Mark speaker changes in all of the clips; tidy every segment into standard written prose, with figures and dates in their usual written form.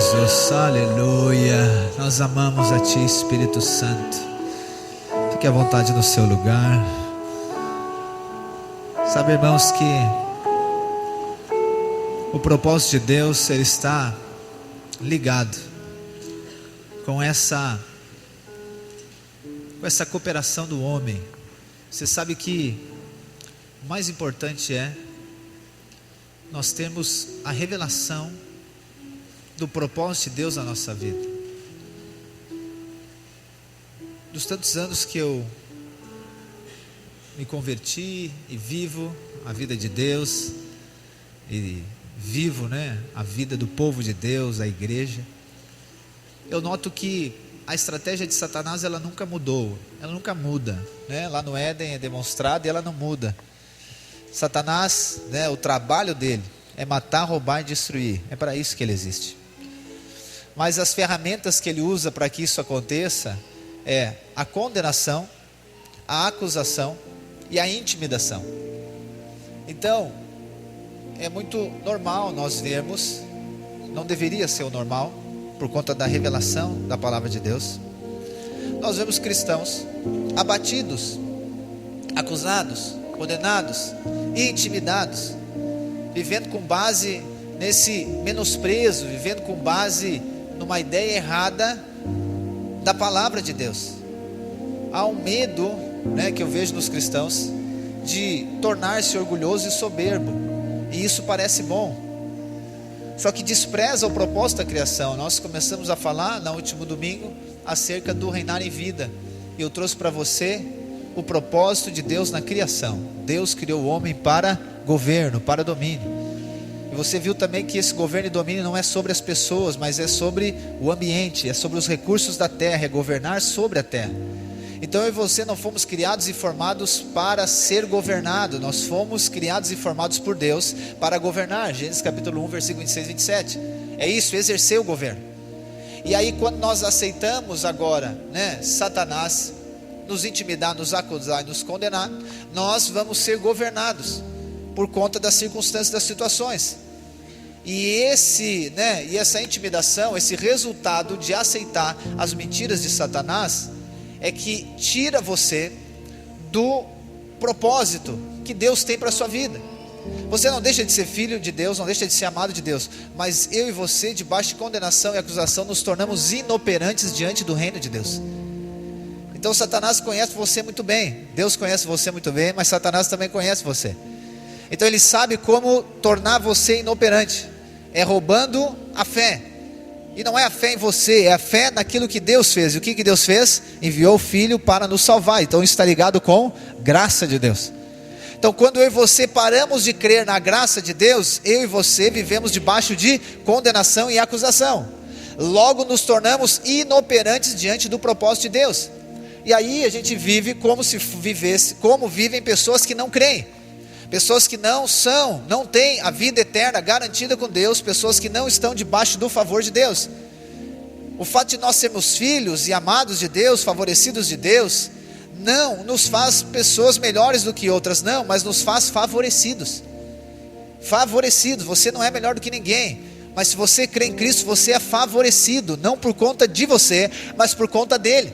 Speaker 1: Jesus, aleluia. Nós amamos a Ti, Espírito Santo. Fique à vontade no seu lugar. Sabe, irmãos, que o propósito de Deus, ele está ligado com essa cooperação do homem. Você sabe que o mais importante é nós termos a revelação do propósito de Deus na nossa vida. Dos tantos anos que eu me converti e vivo a vida de Deus, e vivo, a vida do povo de Deus, a igreja, eu noto que a estratégia de Satanás, ela nunca mudou, ela nunca muda, Lá no Éden é demonstrado e ela não muda. Satanás, o trabalho dele é matar, roubar e destruir, é para isso que ele existe. Mas as ferramentas que ele usa para que isso aconteça é a condenação, a acusação e a intimidação. Então, é muito normal nós vermos, não deveria ser o normal, por conta da revelação da palavra de Deus, nós vemos cristãos abatidos, acusados, condenados e intimidados, vivendo com base nesse menosprezo, vivendo com base numa ideia errada da palavra de Deus. Há um medo, que eu vejo nos cristãos, de tornar-se orgulhoso e soberbo, e isso parece bom, só que despreza o propósito da criação. Nós começamos a falar no último domingo acerca do reinar em vida, e eu trouxe para você o propósito de Deus na criação. Deus criou o homem para governo, para domínio. E você viu também que esse governo e domínio não é sobre as pessoas, mas é sobre o ambiente, é sobre os recursos da terra, é governar sobre a terra. Então eu e você não fomos criados e formados para ser governado, nós fomos criados e formados por Deus para governar. Gênesis capítulo 1, versículo 26 e 27. É isso, exercer o governo. E aí quando nós aceitamos agora, Satanás nos intimidar, nos acusar e nos condenar, nós vamos ser governados por conta das circunstâncias, das situações. E essa intimidação, esse resultado de aceitar as mentiras de Satanás, é que tira você do propósito que Deus tem para a sua vida. Você não deixa de ser filho de Deus, não deixa de ser amado de Deus, mas eu e você, debaixo de condenação e acusação, nos tornamos inoperantes diante do reino de Deus. Então Satanás conhece você muito bem, Deus conhece você muito bem, mas Satanás também conhece você. Então ele sabe como tornar você inoperante, é roubando a fé. E não é a fé em você, é a fé naquilo que Deus fez. E o que Deus fez? Enviou o Filho para nos salvar. Então isso está ligado com graça de Deus. Então quando eu e você paramos de crer na graça de Deus, eu e você vivemos debaixo de condenação e acusação. Logo nos tornamos inoperantes diante do propósito de Deus. E aí a gente vive como se vivesse, como vivem pessoas que não creem. Pessoas que não têm a vida eterna garantida com Deus, pessoas que não estão debaixo do favor de Deus. O fato de nós sermos filhos e amados de Deus, favorecidos de Deus, não nos faz pessoas melhores do que outras, não, mas nos faz favorecidos. Favorecidos, você não é melhor do que ninguém, mas se você crê em Cristo, você é favorecido, não por conta de você, mas por conta dele.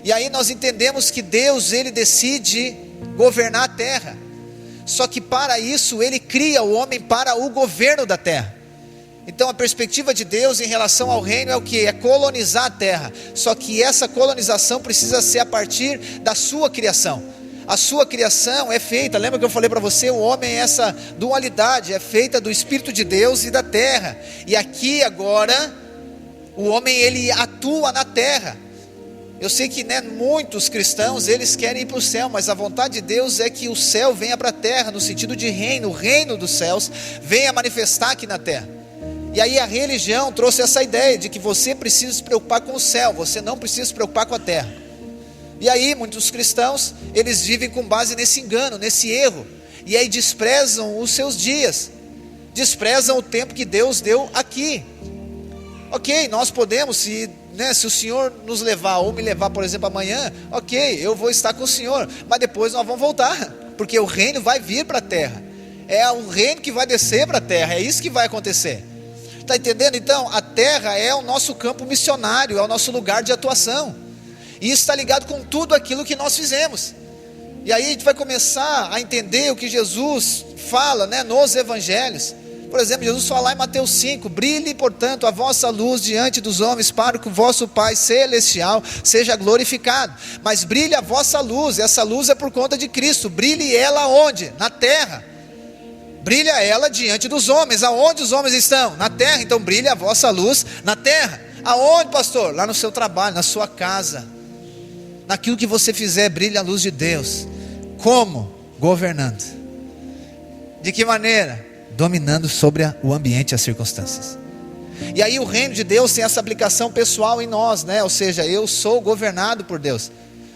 Speaker 1: E aí nós entendemos que Deus, ele decide governar a terra. Só que para isso ele cria o homem para o governo da terra. Então a perspectiva de Deus em relação ao reino é o que? É colonizar a terra. Só que essa colonização precisa ser a partir da sua criação. A sua criação é feita, lembra que eu falei para você, o homem é essa dualidade, é feita do Espírito de Deus e da terra. E aqui agora, o homem ele atua na terra. Eu sei que muitos cristãos, eles querem ir para o céu, mas a vontade de Deus é que o céu venha para a terra, no sentido de reino, o reino dos céus venha manifestar aqui na terra. E aí a religião trouxe essa ideia de que você precisa se preocupar com o céu, você não precisa se preocupar com a terra. E aí muitos cristãos, eles vivem com base nesse engano, nesse erro, e aí desprezam os seus dias, desprezam o tempo que Deus deu aqui. Ok, nós podemos, se o Senhor nos levar, ou me levar, por exemplo, amanhã, ok, eu vou estar com o Senhor, mas depois nós vamos voltar, porque o reino vai vir para a terra, é o reino que vai descer para a terra, é isso que vai acontecer. Está entendendo? Então, a terra é o nosso campo missionário, é o nosso lugar de atuação. E isso está ligado com tudo aquilo que nós fizemos. E aí a gente vai começar a entender o que Jesus fala, né, nos evangelhos. Por exemplo, Jesus fala lá em Mateus 5: brilhe, portanto, a vossa luz diante dos homens, para que o vosso Pai celestial seja glorificado. Mas brilhe a vossa luz, essa luz é por conta de Cristo. Brilhe ela onde? Na terra. Brilha ela diante dos homens. Aonde os homens estão? Na terra. Então brilhe a vossa luz na terra. Aonde, pastor? Lá no seu trabalho, na sua casa, naquilo que você fizer, brilha a luz de Deus. Como? Governando. De que maneira? Dominando sobre o ambiente e as circunstâncias. E aí o reino de Deus tem essa aplicação pessoal em nós, né? Ou seja, eu sou governado por Deus.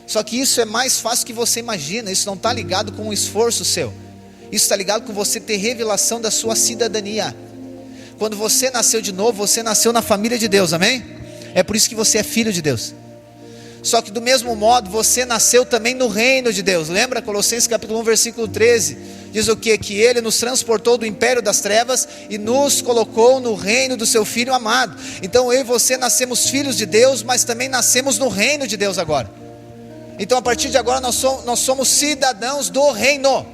Speaker 1: Só que isso é mais fácil que você imagina. Isso não está ligado com um esforço seu. Isso está ligado com você ter revelação da sua cidadania. Quando você nasceu de novo, você nasceu na família de Deus, amém? É por isso que você é filho de Deus. Só que do mesmo modo, você nasceu também no reino de Deus. Lembra Colossenses capítulo 1, versículo 13? Diz o quê? Que Ele nos transportou do império das trevas e nos colocou no reino do seu Filho amado. Então eu e você nascemos filhos de Deus, mas também nascemos no reino de Deus agora. Então a partir de agora nós somos cidadãos do reino.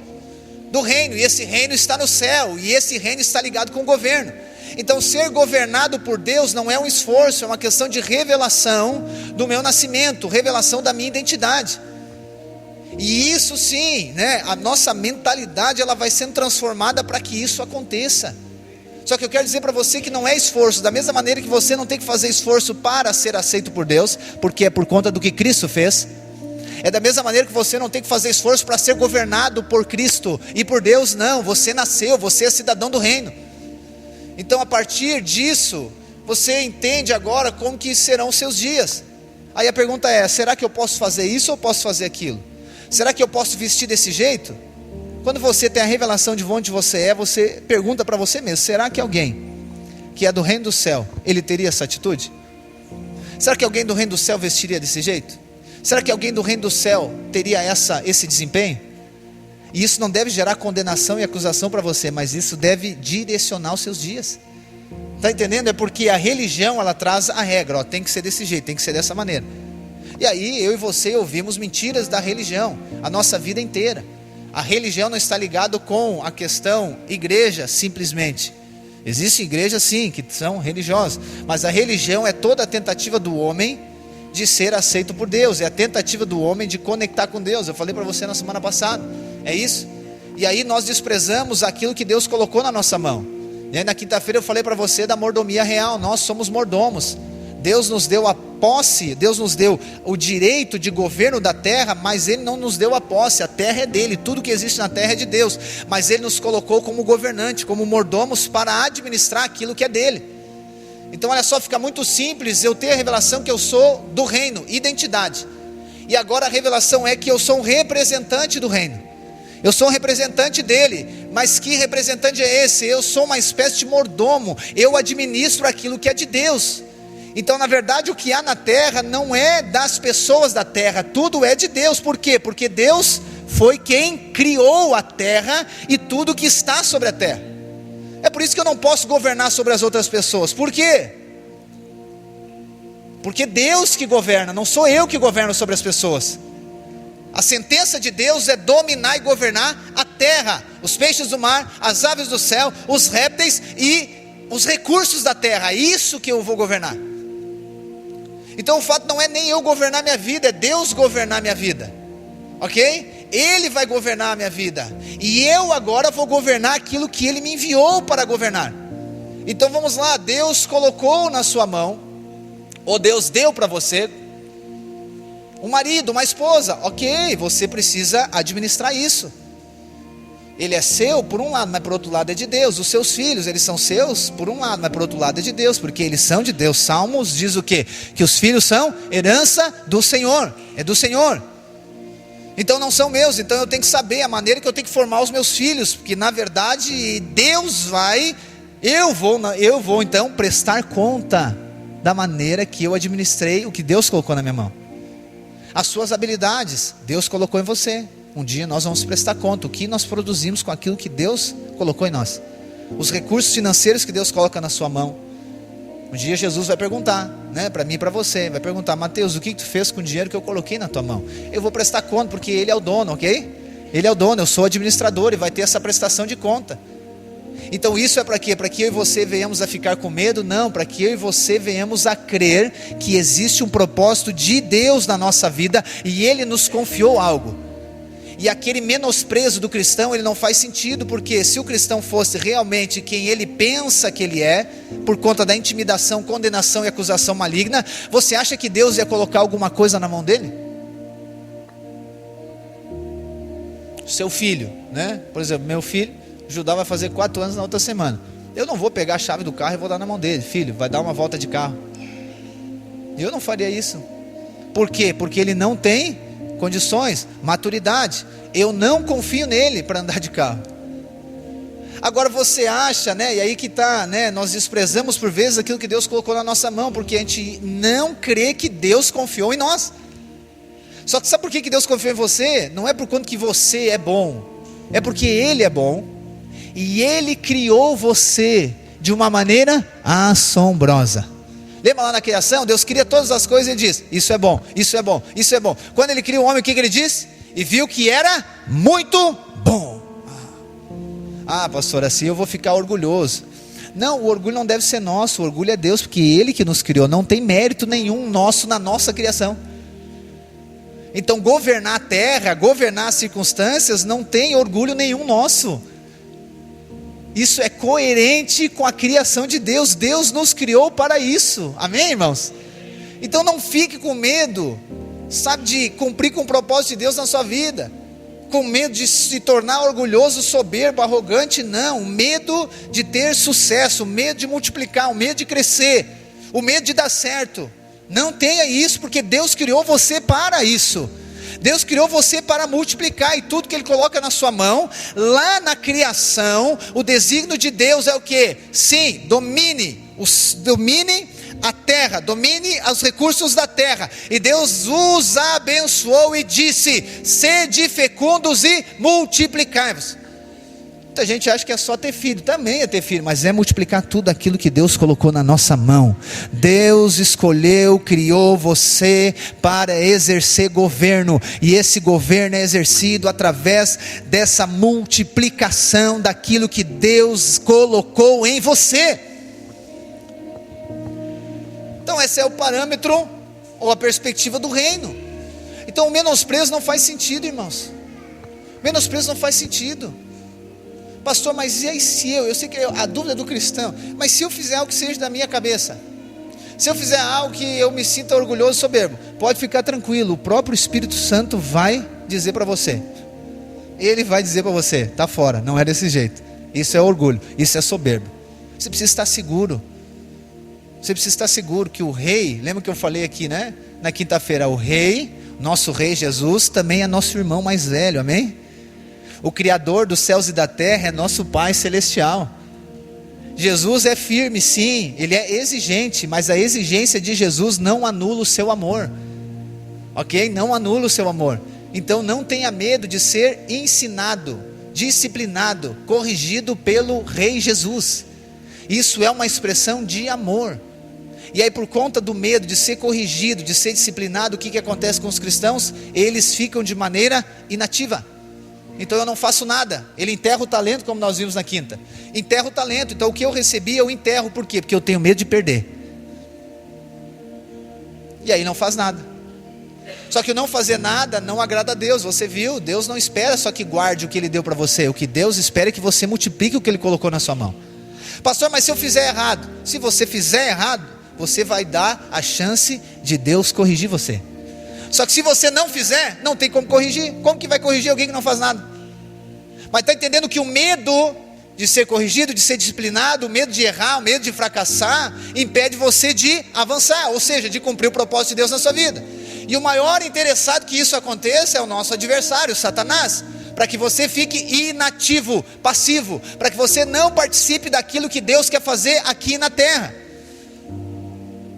Speaker 1: E esse reino está no céu, e esse reino está ligado com o governo. Então ser governado por Deus não é um esforço, é uma questão de revelação do meu nascimento, revelação da minha identidade. E isso sim, né, a nossa mentalidade ela vai sendo transformada para que isso aconteça. Só que eu quero dizer para você que não é esforço, da mesma maneira que você não tem que fazer esforço para ser aceito por Deus, porque é por conta do que Cristo fez. É da mesma maneira que você não tem que fazer esforço para ser governado por Cristo e por Deus, não. Você nasceu, você é cidadão do reino. Então a partir disso, você entende agora como que serão os seus dias. Aí a pergunta é, será que eu posso fazer isso ou posso fazer aquilo? Será que eu posso vestir desse jeito? Quando você tem a revelação de onde você é, você pergunta para você mesmo, será que alguém que é do reino do céu, ele teria essa atitude? Será que alguém do reino do céu vestiria desse jeito? Será que alguém do reino do céu teria esse desempenho? E isso não deve gerar condenação e acusação para você, mas isso deve direcionar os seus dias. Está entendendo? É porque a religião ela traz a regra, ó, tem que ser desse jeito, tem que ser dessa maneira. E aí eu e você ouvimos mentiras da religião a nossa vida inteira. A religião não está ligada com a questão igreja simplesmente. Existem igrejas sim que são religiosas, mas a religião é toda a tentativa do homem de ser aceito por Deus, é a tentativa do homem de conectar com Deus. Eu falei para você na semana passada, é isso? E aí nós desprezamos aquilo que Deus colocou na nossa mão. E aí na quinta-feira eu falei para você da mordomia real. Nós somos mordomos. Deus nos deu a posse, Deus nos deu o direito de governo da terra, mas Ele não nos deu a posse. A terra é dele, tudo que existe na terra é de Deus, mas Ele nos colocou como governante, como mordomos para administrar aquilo que é dele. Então olha só, fica muito simples eu ter a revelação que eu sou do reino, identidade. E agora a revelação é que eu sou um representante do reino. Eu sou um representante dele. Mas que representante é esse? Eu sou uma espécie de mordomo. Eu administro aquilo que é de Deus. Então na verdade o que há na terra não é das pessoas da terra, tudo é de Deus. Por quê? Porque Deus foi quem criou a terra e tudo que está sobre a terra. É por isso que eu não posso governar sobre as outras pessoas. Por quê? Porque Deus que governa, não sou eu que governo sobre as pessoas. A sentença de Deus é dominar e governar a terra, os peixes do mar, as aves do céu, os répteis e os recursos da terra. Isso que eu vou governar. Então o fato não é nem eu governar minha vida, é Deus governar minha vida. Ok? Ele vai governar a minha vida. E eu agora vou governar aquilo que Ele me enviou para governar. Então vamos lá, Deus colocou na sua mão, ou Deus deu para você, um marido, uma esposa. Ok, você precisa administrar isso. Ele é seu por um lado, mas por outro lado é de Deus. Os seus filhos, eles são seus por um lado, mas por outro lado é de Deus, porque eles são de Deus. Salmos diz o quê? Que os filhos são herança do Senhor, é do Senhor. Então não são meus, então eu tenho que saber a maneira que eu tenho que formar os meus filhos, porque na verdade Deus eu vou então prestar conta da maneira que eu administrei o que Deus colocou na minha mão. As suas habilidades, Deus colocou em você. Um dia nós vamos prestar conta, o que nós produzimos com aquilo que Deus colocou em nós. Os recursos financeiros que Deus coloca na sua mão, Um dia Jesus vai perguntar, né, para mim e para você, vai perguntar: Mateus, o que tu fez com o dinheiro que eu coloquei na tua mão? Eu vou prestar conta, porque Ele é o dono, ok? Ele é o dono, eu sou administrador e vai ter essa prestação de conta. Então isso é para quê? Para que eu e você venhamos a ficar com medo? Não, para que eu e você venhamos a crer que existe um propósito de Deus na nossa vida e Ele nos confiou algo. E aquele menosprezo do cristão, ele não faz sentido, porque se o cristão fosse realmente quem ele pensa que ele é, por conta da intimidação, condenação e acusação maligna, você acha que Deus ia colocar alguma coisa na mão dele? Seu filho, né? Por exemplo, meu filho, Judá vai fazer 4 anos na outra semana. Eu não vou pegar a chave do carro e vou dar na mão dele: filho, vai dar uma volta de carro. Eu não faria isso. Por quê? Porque ele não tem condições, maturidade. Eu não confio nele para andar de carro. Agora você acha, né? E aí que está, né? Nós desprezamos por vezes aquilo que Deus colocou na nossa mão, porque a gente não crê que Deus confiou em nós. Só que sabe por que Deus confiou em você? Não é por conta que você é bom, é porque Ele é bom e Ele criou você de uma maneira assombrosa. Lembra lá na criação? Deus cria todas as coisas e Ele diz: isso é bom, isso é bom, isso é bom. Quando Ele cria o homem, o que Ele diz? E viu que era muito bom. Pastor, assim eu vou ficar orgulhoso. Não, o orgulho não deve ser nosso, o orgulho é Deus, porque Ele que nos criou. Não tem mérito nenhum nosso na nossa criação. Então governar a terra, governar as circunstâncias, não tem orgulho nenhum nosso. Isso é coerente com a criação de Deus. Deus nos criou para isso. Amém, irmãos? Então não fique com medo, sabe, de cumprir com o propósito de Deus na sua vida, com medo de se tornar orgulhoso, soberbo, arrogante. Não, o medo de ter sucesso, o medo de multiplicar, o medo de crescer, o medo de dar certo. Não tenha isso, porque Deus criou você para isso. Deus criou você para multiplicar, e tudo que Ele coloca na sua mão, lá na criação, o desígnio de Deus é o que? Sim, domine a terra, domine os recursos da terra. E Deus os abençoou e disse: sede fecundos e multiplicai-vos. Muita gente acha que é só ter filho. Também é ter filho, mas é multiplicar tudo aquilo que Deus colocou na nossa mão. Deus escolheu, criou você para exercer governo, e esse governo é exercido através dessa multiplicação daquilo que Deus colocou em você. Então esse é o parâmetro, ou a perspectiva do reino. Então o menosprezo não faz sentido, irmãos. Menosprezo não faz sentido. Pastor, mas e aí se eu sei que a dúvida do cristão, mas se eu fizer algo que seja da minha cabeça, se eu fizer algo que eu me sinta orgulhoso e soberbo, pode ficar tranquilo, o próprio Espírito Santo vai dizer para você. Ele vai dizer para você: está fora, não é desse jeito. Isso é orgulho, isso é soberbo. Você precisa estar seguro. Você precisa estar seguro que o rei, lembra que eu falei aqui, né? Na quinta-feira, o rei, nosso rei Jesus, também é nosso irmão mais velho, amém? O Criador dos céus e da terra é nosso Pai celestial. Jesus é firme, sim, Ele é exigente, mas a exigência de Jesus não anula o seu amor, ok? Não anula o seu amor. Então não tenha medo de ser ensinado, disciplinado, corrigido pelo Rei Jesus. Isso é uma expressão de amor. E aí, por conta do medo de ser corrigido, de ser disciplinado, o que acontece com os cristãos? Eles ficam de maneira inativa. Então eu não faço nada. Ele enterra o talento, como nós vimos na quinta. Enterra o talento. Então o que eu recebi eu enterro. Por quê? Porque eu tenho medo de perder. E aí não faz nada. Só que o não fazer nada não agrada a Deus. Você viu? Deus não espera só que guarde o que Ele deu para você. O que Deus espera é que você multiplique o que Ele colocou na sua mão. Pastor, mas se eu fizer errado? Se você fizer errado, você vai dar a chance de Deus corrigir você. Só que se você não fizer, não tem como corrigir. Como que vai corrigir alguém que não faz nada? Mas está entendendo que o medo de ser corrigido, de ser disciplinado, o medo de errar, o medo de fracassar, impede você de avançar, ou seja, de cumprir o propósito de Deus na sua vida. E o maior interessado que isso aconteça é o nosso adversário, Satanás, para que você fique inativo, passivo, para que você não participe daquilo que Deus quer fazer aqui na terra.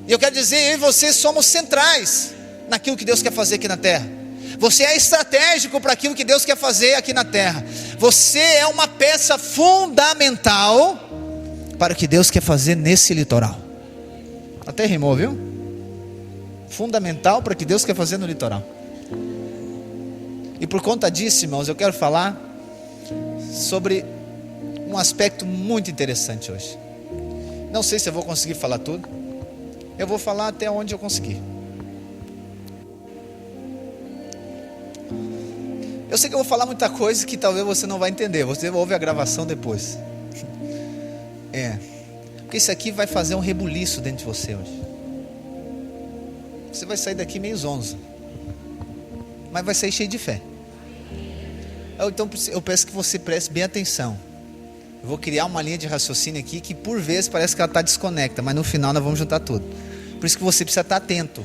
Speaker 1: E eu quero dizer, eu e você somos centrais naquilo que Deus quer fazer aqui na terra. Você é estratégico para aquilo que Deus quer fazer aqui na terra. Você é uma peça fundamental para o que Deus quer fazer nesse litoral. Até rimou, viu? Fundamental para o que Deus quer fazer no litoral. E por conta disso, irmãos, eu quero falar sobre um aspecto muito interessante hoje. Não sei se eu vou conseguir falar tudo. Eu vou falar até onde eu conseguir. Eu sei que eu vou falar muita coisa que talvez você não vai entender. Você ouve a gravação depois. Porque isso aqui vai fazer um rebuliço dentro de você hoje. Você vai sair daqui meio zonzo, mas vai sair cheio de fé. Então eu peço que você preste bem atenção. Eu vou criar uma linha de raciocínio aqui que por vezes parece que ela está desconecta, mas no final nós vamos juntar tudo. Por isso que você precisa estar atento.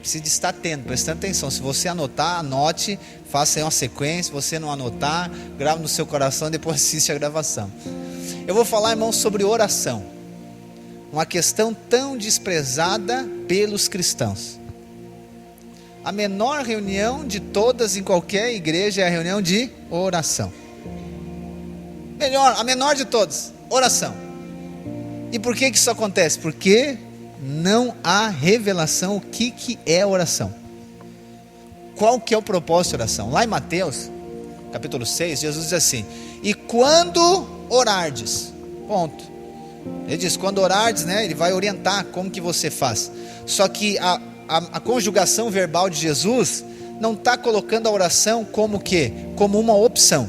Speaker 1: Precisa estar atento, prestando atenção. Se você anotar, anote, faça aí uma sequência. Se você não anotar, grave no seu coração e depois assiste a gravação. Eu vou falar, irmãos, sobre oração. Uma questão tão desprezada pelos cristãos. A menor reunião de todas em qualquer igreja é a reunião de oração. A menor de todas, oração. E por que isso acontece? Porque não há revelação o que é oração. Qual que é o propósito de oração? Lá em Mateus, capítulo 6, Jesus diz assim: e quando orardes, ponto. Ele diz, quando orardes, né, ele vai orientar como que você faz. Só que a conjugação verbal de Jesus não está colocando a oração como quê? Como uma opção.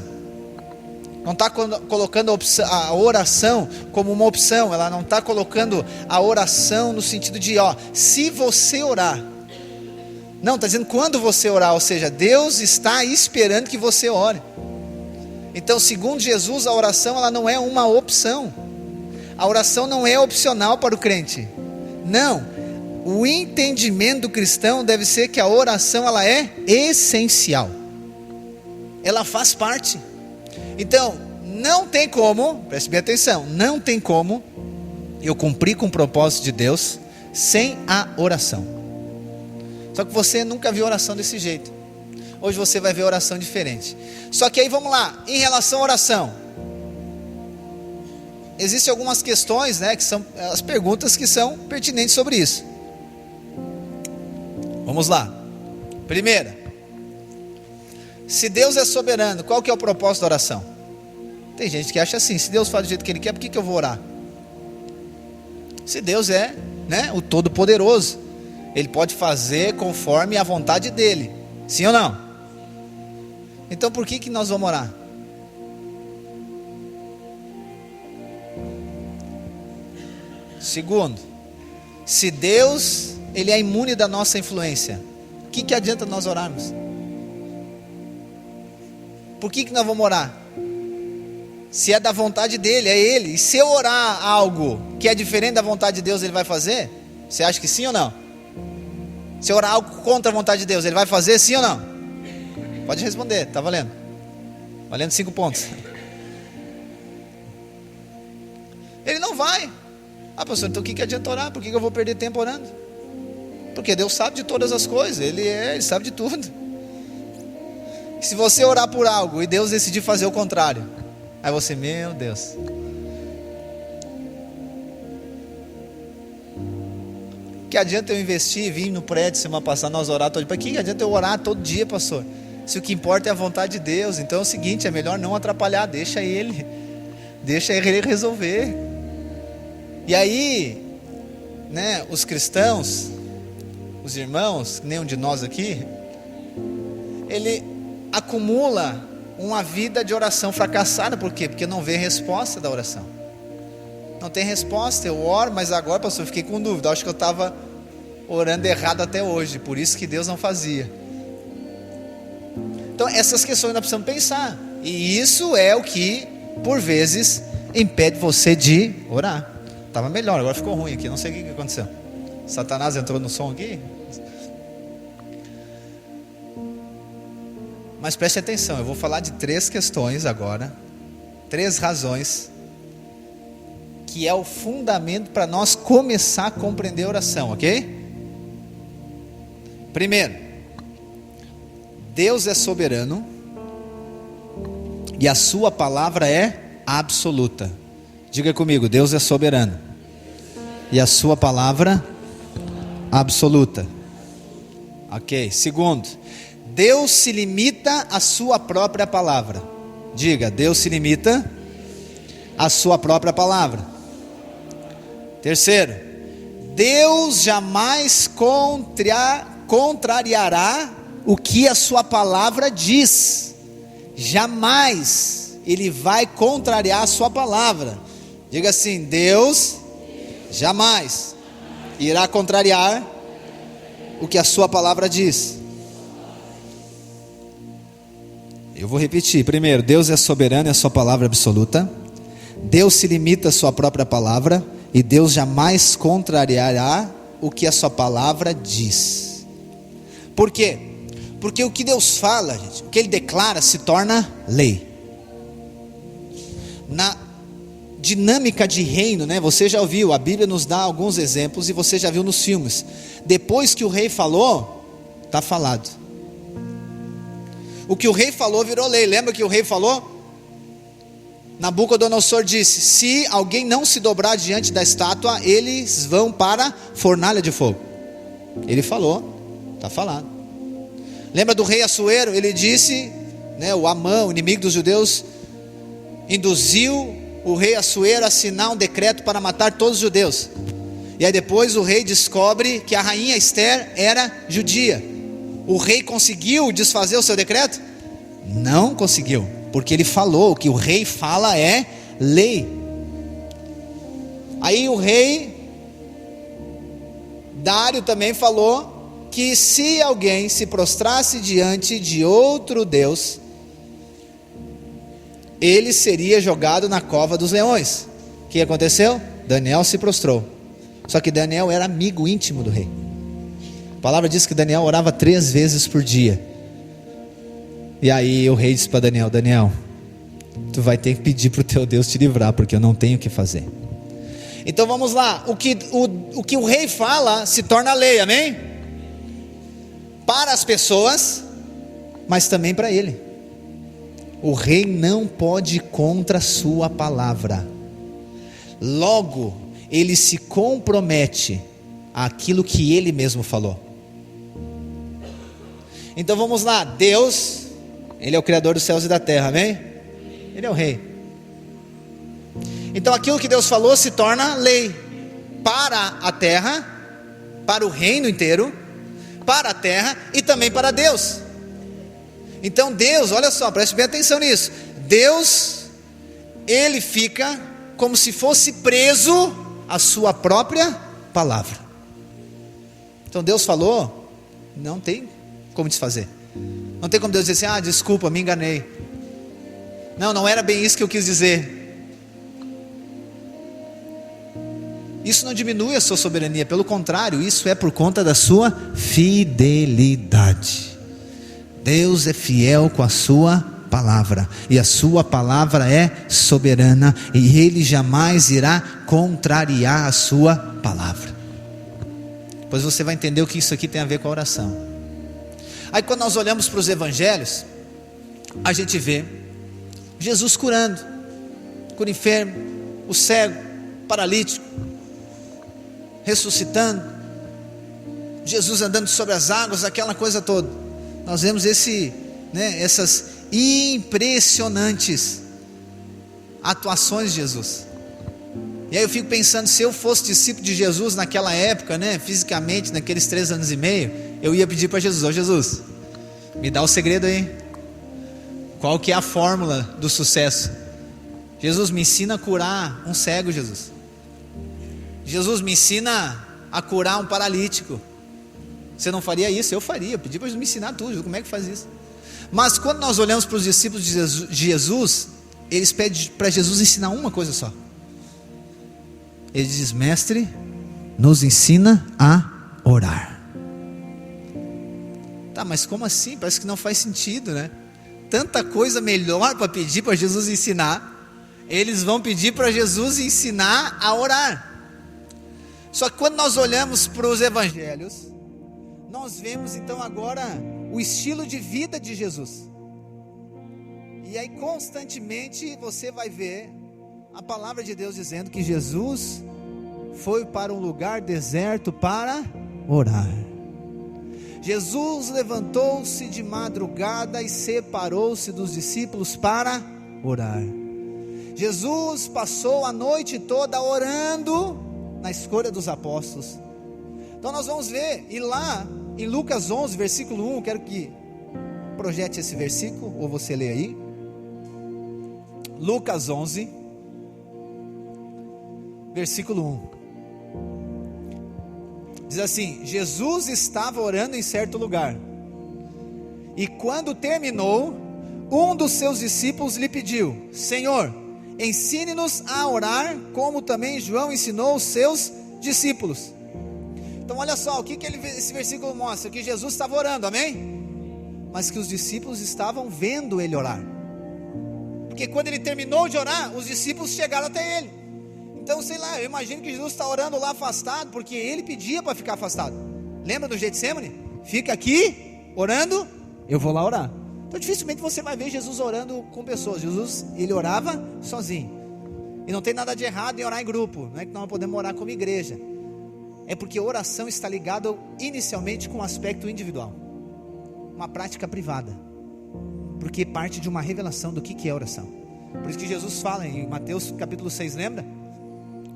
Speaker 1: Não está colocando a oração como uma opção. Ela não está colocando a oração no sentido de, se você orar. Não, está dizendo quando você orar. Ou seja, Deus está esperando que você ore. Então, segundo Jesus, a oração ela não é uma opção. A oração não é opcional para o crente. Não. O entendimento do cristão deve ser que a oração ela é essencial. Ela faz parte. Então, não tem como, preste bem atenção, não tem como eu cumprir com o propósito de Deus sem a oração. Só que você nunca viu oração desse jeito. Hoje você vai ver oração diferente. Só que aí vamos lá, em relação à oração. Existem algumas questões, né, que são as perguntas que são pertinentes sobre isso. Vamos lá. Primeira, se Deus é soberano, qual que é o propósito da oração? Tem gente que acha assim, se Deus faz do jeito que Ele quer, por que eu vou orar? Se Deus é, né, o Todo-Poderoso, Ele pode fazer conforme a vontade dEle, sim ou não? Então por que nós vamos orar? Segundo, se Deus, Ele é imune da nossa influência, o que adianta nós orarmos? Por que nós vamos orar? Se é da vontade dEle, é Ele. E se eu orar algo que é diferente da vontade de Deus, Ele vai fazer? Você acha que sim ou não? Se eu orar algo contra a vontade de Deus, Ele vai fazer sim ou não? Pode responder, está valendo. Valendo 5 pontos. Ele não vai. Pastor, então o que adianta orar? Por que eu vou perder tempo orando? Porque Deus sabe de todas as coisas. Ele sabe de tudo. Se você orar por algo e Deus decidir fazer o contrário, aí você, meu Deus. Que adianta eu investir e vir no prédio semana passada nós orar todo dia? Para que adianta eu orar todo dia, pastor? Se o que importa é a vontade de Deus. Então é o seguinte, é melhor não atrapalhar, deixa Ele resolver. E aí, né, os cristãos, os irmãos, nenhum de nós aqui, ele acumula uma vida de oração fracassada. Por quê? Porque não vê resposta da oração. Não tem resposta. Eu oro, mas agora, pastor, eu fiquei com dúvida. Acho que eu estava orando errado até hoje. Por isso que Deus não fazia. Então essas questões nós precisamos pensar. E isso é o que, por vezes, impede você de orar. Estava melhor, agora ficou ruim aqui. Não sei o que aconteceu. Satanás entrou no som aqui. Mas preste atenção, eu vou falar de 3 questões agora, 3 razões, que é o fundamento para nós começar a compreender a oração, ok? Primeiro, Deus é soberano e a sua palavra é absoluta. Diga comigo, Deus é soberano e a sua palavra absoluta. Ok. Segundo, Deus se limita à sua própria palavra. Diga, Deus se limita à sua própria palavra. Terceiro, Deus jamais contrariará o que a sua palavra diz. Jamais Ele vai contrariar a sua palavra. Diga assim, Deus jamais irá contrariar o que a sua palavra diz. Eu vou repetir. Primeiro, Deus é soberano e a sua palavra é absoluta. Deus se limita à sua própria palavra. E Deus jamais contrariará o que a sua palavra diz. Por quê? Porque o que Deus fala, gente, o que Ele declara se torna lei. Na dinâmica de reino, né? Você já ouviu, a Bíblia nos dá alguns exemplos e você já viu nos filmes. Depois que o rei falou, está falado. O que o rei falou virou lei. Lembra que o rei falou? Nabucodonosor disse: se alguém não se dobrar diante da estátua, eles vão para a fornalha de fogo. Ele falou, está falado. Lembra do rei Assuero? Ele disse, né, o Amã, o inimigo dos judeus, induziu o rei Assuero a assinar um decreto para matar todos os judeus. E aí depois o rei descobre que a rainha Esther era judia. O rei conseguiu desfazer o seu decreto? Não conseguiu, porque ele falou, o que o rei fala é lei. Aí o rei Dário também falou que se alguém se prostrasse diante de outro Deus, ele seria jogado na cova dos leões. O que aconteceu? Daniel se prostrou. Só que Daniel era amigo íntimo do rei. A palavra diz que Daniel orava 3 vezes por dia. E aí o rei disse para Daniel: Daniel, tu vai ter que pedir para o teu Deus te livrar, porque eu não tenho o que fazer. Então vamos lá, o que o rei fala se torna lei, amém? Para as pessoas, mas também para ele. O rei não pode ir contra a sua palavra. Logo, ele se compromete àquilo que ele mesmo falou. Então vamos lá, Deus, Ele é o Criador dos céus e da terra, amém? Ele é o rei. Então aquilo que Deus falou se torna lei para a terra, para o reino inteiro, para a terra e também para Deus. Então Deus, olha só, preste bem atenção nisso. Deus, Ele fica como se fosse preso à sua própria palavra. Então Deus falou, não tem como desfazer. Não tem como Deus dizer assim: desculpa, me enganei. Não era bem isso que eu quis dizer. Isso não diminui a sua soberania, pelo contrário, isso é por conta da sua fidelidade. Deus é fiel com a sua palavra, e a sua palavra é soberana, e Ele jamais irá contrariar a sua palavra. Pois você vai entender o que isso aqui tem a ver com a oração. Aí quando nós olhamos para os evangelhos, a gente vê Jesus curando, cura enfermo, o cego, paralítico, ressuscitando, Jesus andando sobre as águas, aquela coisa toda. Nós vemos essas impressionantes atuações de Jesus. E aí eu fico pensando, se eu fosse discípulo de Jesus naquela época, fisicamente, naqueles 3 anos e meio, eu ia pedir para Jesus: Jesus, me dá o segredo aí. Qual que é a fórmula do sucesso? Jesus, me ensina a curar um cego, Jesus. Jesus, me ensina a curar um paralítico. Você não faria isso? Eu faria. Eu pedi para Jesus me ensinar tudo. Como é que faz isso? Mas quando nós olhamos para os discípulos de Jesus, eles pedem para Jesus ensinar uma coisa só. Ele diz: mestre, nos ensina a orar. Tá, mas como assim? Parece que não faz sentido, né? Tanta coisa melhor para pedir para Jesus ensinar. Eles vão pedir para Jesus ensinar a orar. Só que quando nós olhamos para os evangelhos, nós vemos então agora o estilo de vida de Jesus. E aí constantemente você vai ver a palavra de Deus dizendo que Jesus foi para um lugar deserto para orar. Jesus levantou-se de madrugada e separou-se dos discípulos para orar. Jesus passou a noite toda orando na escolha dos apóstolos. Então nós vamos ver, e lá em Lucas 11, versículo 1, quero que projete esse versículo, ou você lê aí. Lucas 11, versículo 1. Diz assim: Jesus estava orando em certo lugar, e quando terminou, um dos seus discípulos lhe pediu: Senhor, ensine-nos a orar, como também João ensinou os seus discípulos. Então olha só, o que esse versículo mostra? Que Jesus estava orando, amém? Mas que os discípulos estavam vendo ele orar, porque quando ele terminou de orar, os discípulos chegaram até ele. Então, sei lá, eu imagino que Jesus está orando lá afastado, porque ele pedia para ficar afastado. Lembra do Getsemane? Fica aqui, orando, eu vou lá orar. Então dificilmente você vai ver Jesus orando com pessoas. Jesus, ele orava sozinho. E não tem nada de errado em orar em grupo. Não é que nós podemos orar como igreja. É porque a oração está ligada inicialmente com um aspecto individual, uma prática privada, porque parte de uma revelação do que é oração. Por isso que Jesus fala em Mateus capítulo 6, lembra?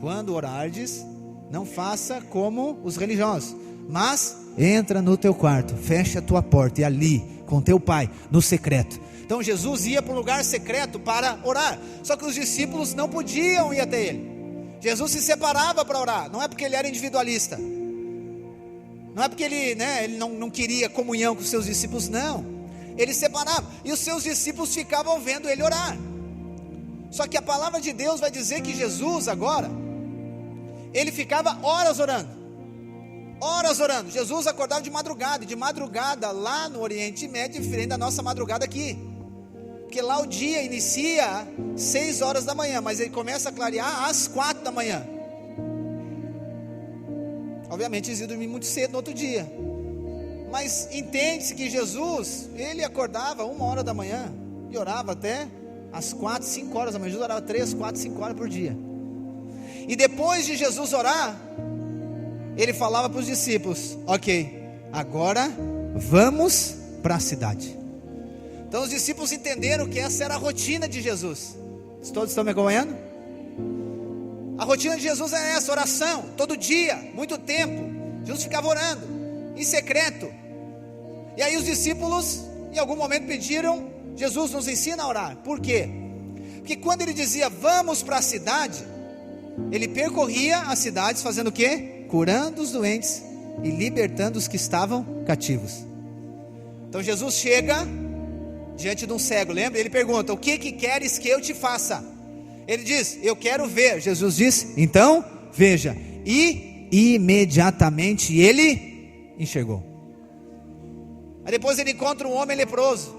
Speaker 1: Quando orardes, não faça como os religiosos, mas entra no teu quarto, fecha a tua porta, e ali, com teu pai, no secreto. Então Jesus ia para um lugar secreto para orar, só que os discípulos não podiam ir até ele. Jesus se separava para orar, não é porque ele era individualista, não é porque ele não queria comunhão com os seus discípulos, não. Ele separava, e os seus discípulos ficavam vendo ele orar. Só que a palavra de Deus vai dizer que Jesus agora, ele ficava horas orando. Jesus acordava de madrugada, e de madrugada lá no Oriente Médio é diferente da nossa madrugada aqui, porque lá o dia inicia às 6 horas da manhã, mas ele começa a clarear às 4 da manhã. Obviamente eles iam dormir muito cedo no outro dia, mas entende-se que Jesus, ele acordava 1 hora da manhã e orava até às 4, 5 horas da manhã. Jesus orava 3, 4, 5 horas por dia. E depois de Jesus orar, ele falava para os discípulos: ok, agora vamos para a cidade. Então os discípulos entenderam que essa era a rotina de Jesus. Todos estão me acompanhando? A rotina de Jesus é essa, oração, todo dia, muito tempo. Jesus ficava orando, em secreto. E aí os discípulos, em algum momento pediram: Jesus, nos ensina a orar. Por quê? Porque quando ele dizia vamos para a cidade, ele percorria as cidades fazendo o quê? Curando os doentes e libertando os que estavam cativos. Então Jesus chega diante de um cego, lembra? Ele pergunta: o que queres que eu te faça? Ele diz: eu quero ver. Jesus diz: então veja. E imediatamente ele enxergou. Aí depois ele encontra um homem leproso.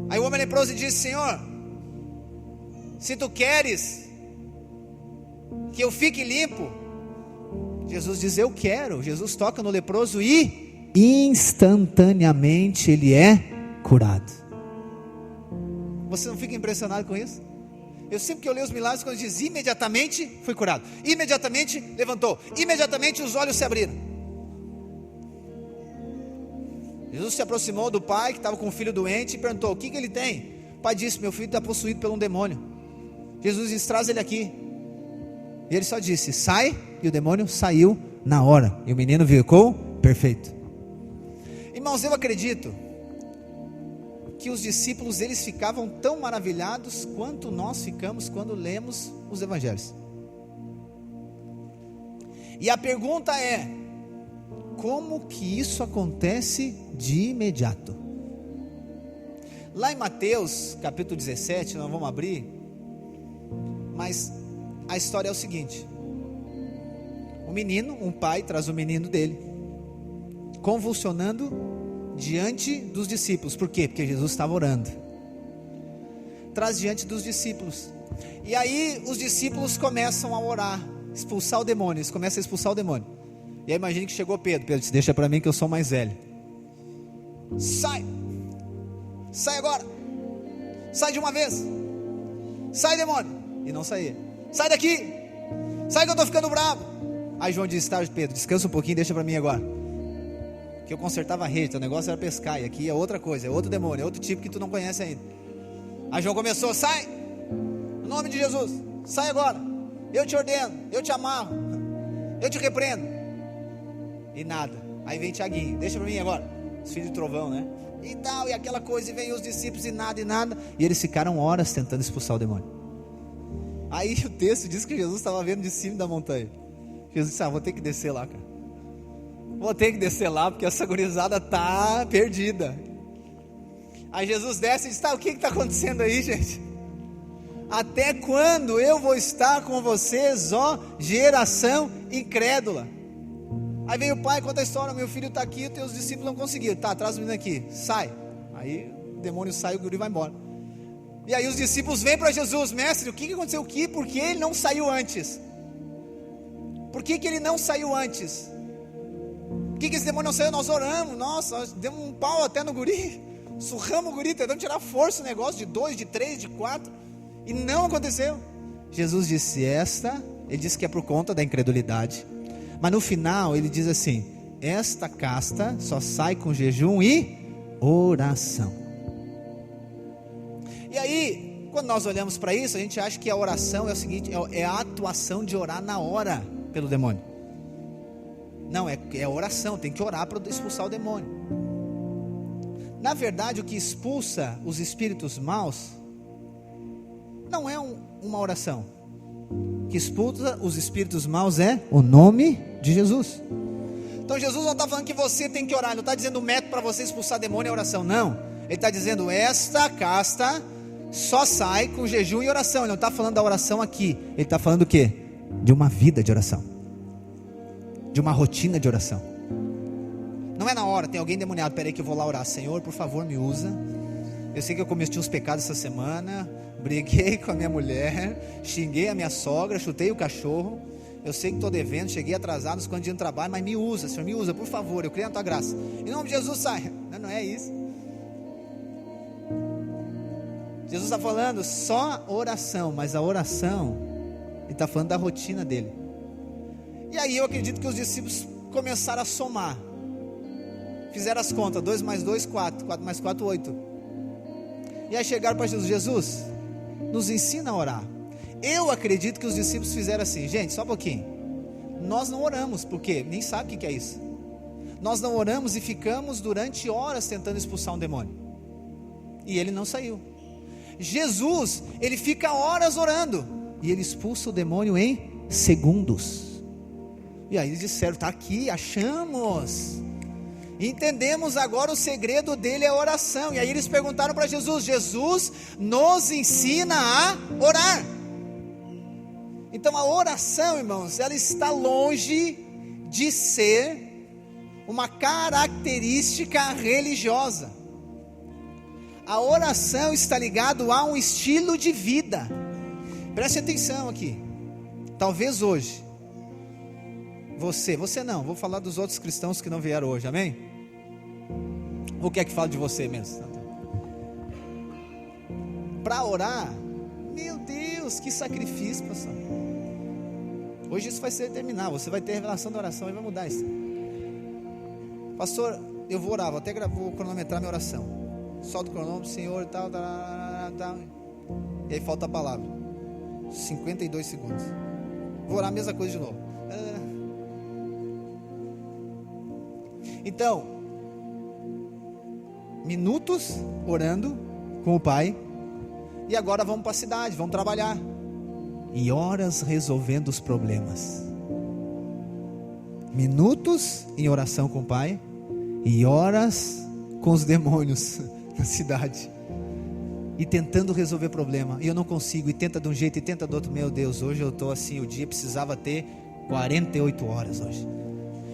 Speaker 1: Aí o homem leproso diz: Senhor, se tu queres que eu fique limpo. Jesus diz: eu quero. Jesus toca no leproso e instantaneamente ele é curado. Você não fica impressionado com isso? Eu sempre que eu leio os milagres, quando diz imediatamente foi curado, imediatamente levantou, imediatamente os olhos se abriram. Jesus se aproximou do pai que estava com o filho doente e perguntou: o que ele tem? O pai disse: meu filho está possuído por um demônio. Jesus disse: traz ele aqui. E ele só disse: sai, e o demônio saiu na hora, e o menino ficou perfeito. Irmãos, eu acredito que os discípulos, eles ficavam tão maravilhados quanto nós ficamos quando lemos os evangelhos. E a pergunta é: como que isso acontece de imediato? Lá em Mateus capítulo 17, nós vamos abrir, mas a história é o seguinte: um pai traz o menino dele, convulsionando diante dos discípulos. Por quê? Porque Jesus estava orando. Traz diante dos discípulos. E aí os discípulos começam a orar, expulsar o demônio. Eles começam a expulsar o demônio. E aí imagine que chegou Pedro. Pedro disse: deixa para mim que eu sou mais velho. Sai agora, sai de uma vez, sai demônio. E não saía. Sai daqui. sai que eu estou ficando bravo. Aí João disse, tá, Pedro, descansa um pouquinho, deixa para mim agora, que eu consertava a rede, o negócio era pescar, e aqui é outra coisa, é outro demônio, é outro tipo que tu não conhece ainda. Aí João começou, sai, no nome de Jesus, sai agora, eu te ordeno, eu te amarro, eu te repreendo. E nada. Aí vem Tiaguinho, deixa para mim agora, os filhos de trovão, né? E tal, e aquela coisa, e vem os discípulos e nada, e eles ficaram horas tentando expulsar o demônio. Aí o texto diz que Jesus estava vendo de cima da montanha. Jesus disse, vou ter que descer lá, cara, vou ter que descer lá, porque essa gurizada tá perdida. Aí Jesus desce e diz, o que está acontecendo aí, gente? Até quando eu vou estar com vocês, ó geração incrédula? Aí vem o pai, conta a história, meu filho está aqui, os teus discípulos não conseguiram, tá, traz o menino aqui, sai. Aí o demônio sai, o guri vai embora. E aí os discípulos vêm para Jesus, mestre, o que aconteceu aqui? Por que ele não saiu antes? Por que ele não saiu antes? Por que esse demônio não saiu? Nós oramos, nossa, nós demos um pau até no guri, surramos o guri, tentando tirar força do negócio, de 2, de 3, de 4, e não aconteceu. Jesus disse, ele disse que é por conta da incredulidade, mas no final ele diz assim, esta casta só sai com jejum e oração. E aí, quando nós olhamos para isso, a gente acha que a oração é o seguinte, é a atuação de orar na hora pelo demônio. Não, é oração, tem que orar para expulsar o demônio. Na verdade, o que expulsa os espíritos maus não é uma oração. O que expulsa os espíritos maus é o nome de Jesus. Então Jesus não está falando que você tem que orar, ele não está dizendo o método para você expulsar demônio é oração, não. Ele está dizendo, esta casta só sai com jejum e oração. Ele não está falando da oração aqui, ele está falando o quê? De uma vida de oração, de uma rotina de oração. Não é na hora, tem alguém demoniado, peraí que eu vou lá orar, Senhor, por favor me usa, eu sei que eu cometi uns pecados essa semana, briguei com a minha mulher, xinguei a minha sogra, chutei o cachorro, eu sei que estou devendo, cheguei atrasado nos dias de trabalho, mas me usa, Senhor, me usa, por favor, eu creio na tua graça, em nome de Jesus sai. Não é isso. Jesus está falando só oração, mas a oração, ele está falando da rotina dele. E aí eu acredito que os discípulos começaram a somar, fizeram as contas, 2 mais 2, 4, 4 mais 4, 8, e aí chegaram para Jesus, Jesus, nos ensina a orar. Eu acredito que os discípulos fizeram assim, gente, só um pouquinho, nós não oramos, porque nem sabe o que é isso, nós não oramos e ficamos durante horas tentando expulsar um demônio, e ele não saiu. Jesus, ele fica horas orando, e ele expulsa o demônio em segundos. E aí eles disseram, está aqui, achamos, entendemos agora o segredo dele é a oração. E aí eles perguntaram para Jesus, Jesus nos ensina a orar. Então a oração, irmãos, ela está longe de ser uma característica religiosa. A oração está ligada a um estilo de vida. Preste atenção aqui. Talvez hoje você não, vou falar dos outros cristãos que não vieram hoje, amém? Ou quer que fale de você mesmo? Para orar, meu Deus, que sacrifício, pastor. Hoje isso vai se determinar, você vai ter revelação da oração e vai mudar isso. Pastor, eu vou orar, vou cronometrar minha oração. Solta o cronômetro, Senhor, e tal. E aí falta a palavra, 52 segundos. Vou orar a mesma coisa de novo. Então, minutos orando com o Pai, e agora vamos para a cidade, vamos trabalhar, e horas resolvendo os problemas. Minutos em oração com o Pai, e horas com os demônios na cidade, e tentando resolver problema, e eu não consigo, e tenta de um jeito, e tenta do outro. Meu Deus, hoje eu estou assim, o dia precisava ter 48 horas hoje,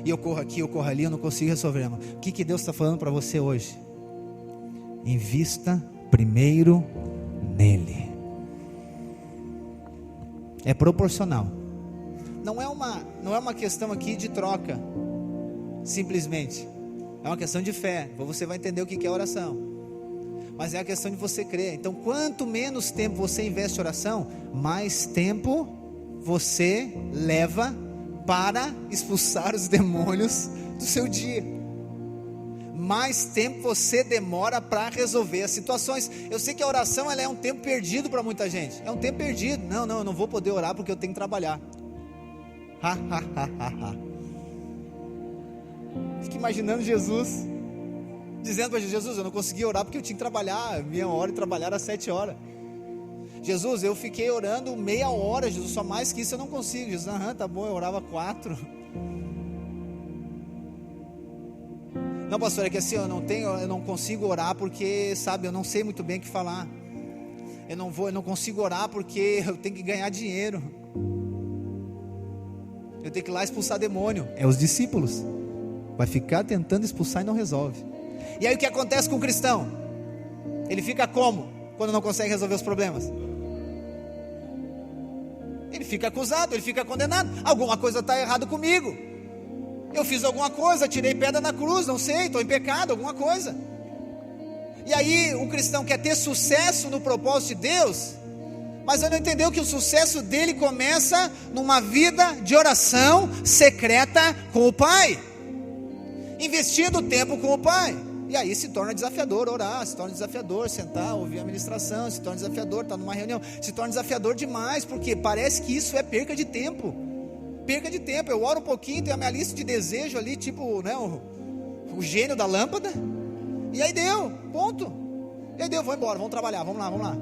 Speaker 1: e eu corro aqui, eu corro ali, eu não consigo resolver. O que Deus está falando para você hoje? Invista primeiro nele. É proporcional. Não é uma questão aqui de troca, simplesmente é uma questão de fé. Você vai entender o que é oração, mas é a questão de você crer. Então quanto menos tempo você investe em oração, mais tempo você leva para expulsar os demônios do seu dia. Mais tempo você demora para resolver as situações. Eu sei que a oração ela é um tempo perdido para muita gente. É um tempo perdido. Não, eu não vou poder orar porque eu tenho que trabalhar. Fica imaginando Jesus dizendo para Jesus: eu não consegui orar porque eu tinha que trabalhar meia hora e trabalhar às 7 horas. Jesus, eu fiquei orando meia hora, Jesus, só mais que isso eu não consigo. Jesus, tá bom, eu orava 4. Não, pastor, é que assim, eu não consigo orar porque, sabe, eu não sei muito bem o que falar. Eu não consigo orar porque eu tenho que ganhar dinheiro. Eu tenho que ir lá expulsar demônio. É os discípulos. Vai ficar tentando expulsar e não resolve. E aí o que acontece com o cristão? Ele fica como? Quando não consegue resolver os problemas? Ele fica acusado, ele fica condenado. Alguma coisa está errada comigo. Eu fiz alguma coisa, tirei pedra na cruz, não sei, estou em pecado, alguma coisa. E aí o cristão quer ter sucesso no propósito de Deus, mas ele não entendeu que o sucesso dele começa numa vida de oração secreta com o Pai, investindo tempo com o Pai. E aí se torna desafiador orar, se torna desafiador sentar, ouvir a ministração, se torna desafiador estar numa reunião, se torna desafiador demais, porque parece que isso é perca de tempo. Perca de tempo. Eu oro um pouquinho, tenho a minha lista de desejo ali, tipo, né, o gênio da lâmpada, e aí deu, ponto. E aí deu, vou embora, vamos trabalhar, vamos lá.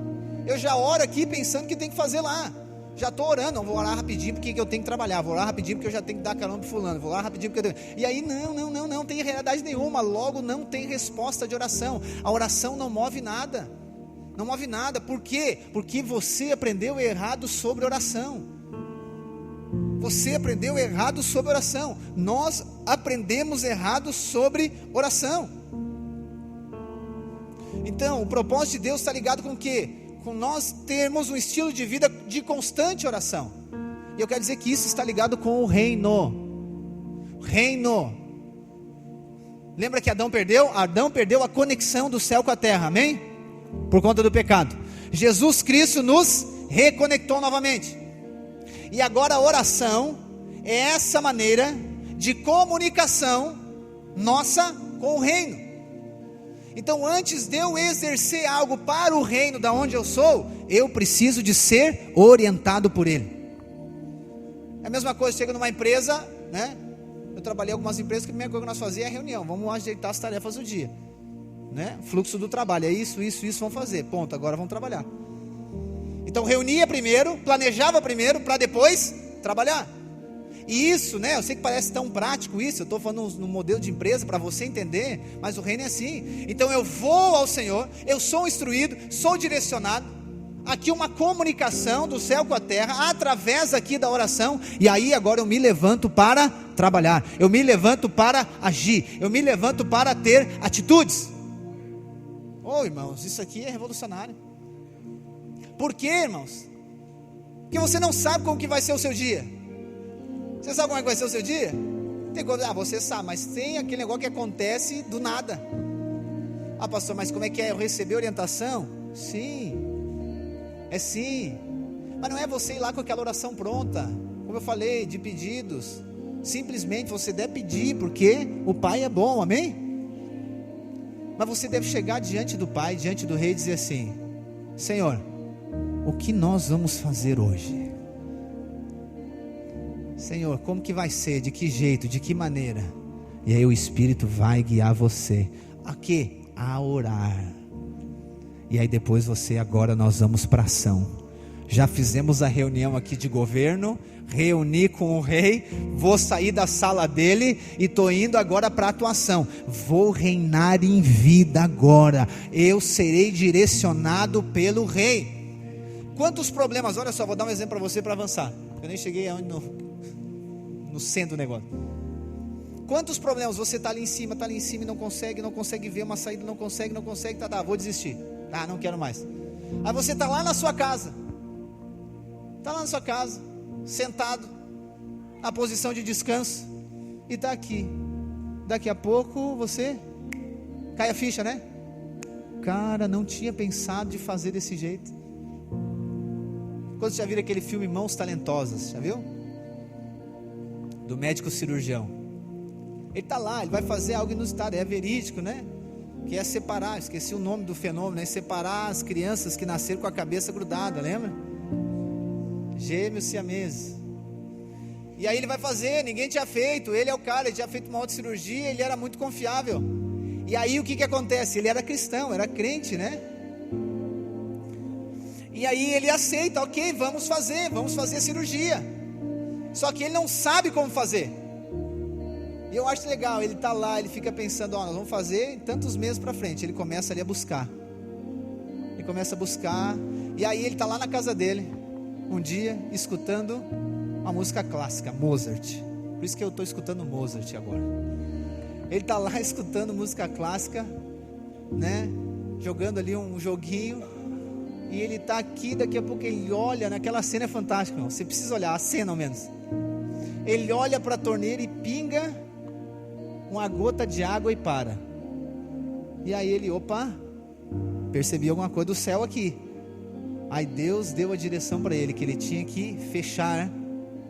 Speaker 1: Eu já oro aqui pensando que tem que fazer lá. Já estou orando, não vou orar rapidinho porque eu tenho que trabalhar, vou orar rapidinho porque eu já tenho que dar carona para fulano, vou orar rapidinho porque eu tenho... E aí não tem realidade nenhuma, logo não tem resposta de oração. A oração não move nada. Não move nada. Por quê? Porque você aprendeu errado sobre oração. Você aprendeu errado sobre oração. Nós aprendemos errado sobre oração. Então, o propósito de Deus está ligado com o quê? Com nós termos um estilo de vida de constante oração. E eu quero dizer que isso está ligado com o reino. Reino. Lembra que Adão perdeu? Adão perdeu a conexão do céu com a terra, amém? Por conta do pecado. Jesus Cristo nos reconectou novamente. E agora a oração é essa maneira de comunicação nossa com o reino. Então antes de eu exercer algo para o reino da onde eu sou, eu preciso de ser orientado por ele. É a mesma coisa, chega numa empresa, né? Eu trabalhei em algumas empresas que a primeira coisa que nós fazíamos é reunião, vamos ajeitar as tarefas do dia, né? Fluxo do trabalho, é isso, vamos fazer, ponto, agora vamos trabalhar. Então reunia primeiro, planejava primeiro, para depois trabalhar. E isso, né, eu sei que parece tão prático isso, eu estou falando no modelo de empresa para você entender, mas o reino é assim. Então eu vou ao Senhor, eu sou instruído, sou direcionado, aqui uma comunicação do céu com a terra, através aqui da oração, e aí agora eu me levanto para trabalhar, eu me levanto para agir, eu me levanto para ter atitudes. Irmãos, isso aqui é revolucionário. Por quê, irmãos? Porque você não sabe como que vai ser o seu dia. Você sabe como é que vai ser o seu dia? Tem coisa, você sabe, mas tem aquele negócio que acontece do nada. Pastor, mas como é que é? Eu recebi orientação? Sim, é sim. Mas não é você ir lá com aquela oração pronta, como eu falei, de pedidos. Simplesmente você deve pedir, porque o Pai é bom, amém? Mas você deve chegar diante do Pai, diante do Rei, e dizer assim: Senhor, o que nós vamos fazer hoje? Senhor, como que vai ser? De que jeito? De que maneira? E aí o Espírito vai guiar você a quê? A orar. E aí depois agora nós vamos para ação. Já fizemos a reunião aqui de governo, reuni com o rei, vou sair da sala dele e estou indo agora para a atuação. Vou reinar em vida agora, eu serei direcionado pelo rei. Quantos problemas, olha só, vou dar um exemplo para você para avançar, eu nem cheguei aonde no centro do negócio. Quantos problemas você está ali em cima e não consegue ver uma saída, não consegue, vou desistir, não quero mais. Aí você está lá na sua casa, sentado, na posição de descanso, e está aqui, daqui a pouco você, cai a ficha, né? Cara, não tinha pensado de fazer desse jeito. Quando você já viu aquele filme Mãos Talentosas, já viu? Do médico cirurgião. Ele está lá, ele vai fazer algo inusitado, é verídico, né? Que é separar, esqueci o nome do fenômeno, é separar as crianças que nasceram com a cabeça grudada, lembra? Gêmeos siameses. E aí ele vai fazer, ninguém tinha feito, ele é o cara, ele tinha feito uma outra cirurgia, ele era muito confiável. E aí o que acontece? Ele era cristão, era crente, né? E aí ele aceita, ok, vamos fazer a cirurgia. Só que ele não sabe como fazer. E eu acho legal, ele está lá, ele fica pensando, nós vamos fazer em tantos meses para frente. Ele começa ali a buscar. Ele começa a buscar. E aí ele está lá na casa dele, um dia, escutando uma música clássica, Mozart. Por isso que eu estou escutando Mozart agora. Ele está lá escutando música clássica, né? Jogando ali um joguinho. E ele está aqui, daqui a pouco ele olha, naquela cena é fantástica, irmão. Você precisa olhar, a cena ao menos. Ele olha para a torneira e pinga uma gota de água e para. E aí ele, percebi alguma coisa do céu aqui. Aí Deus deu a direção para ele, que ele tinha que fechar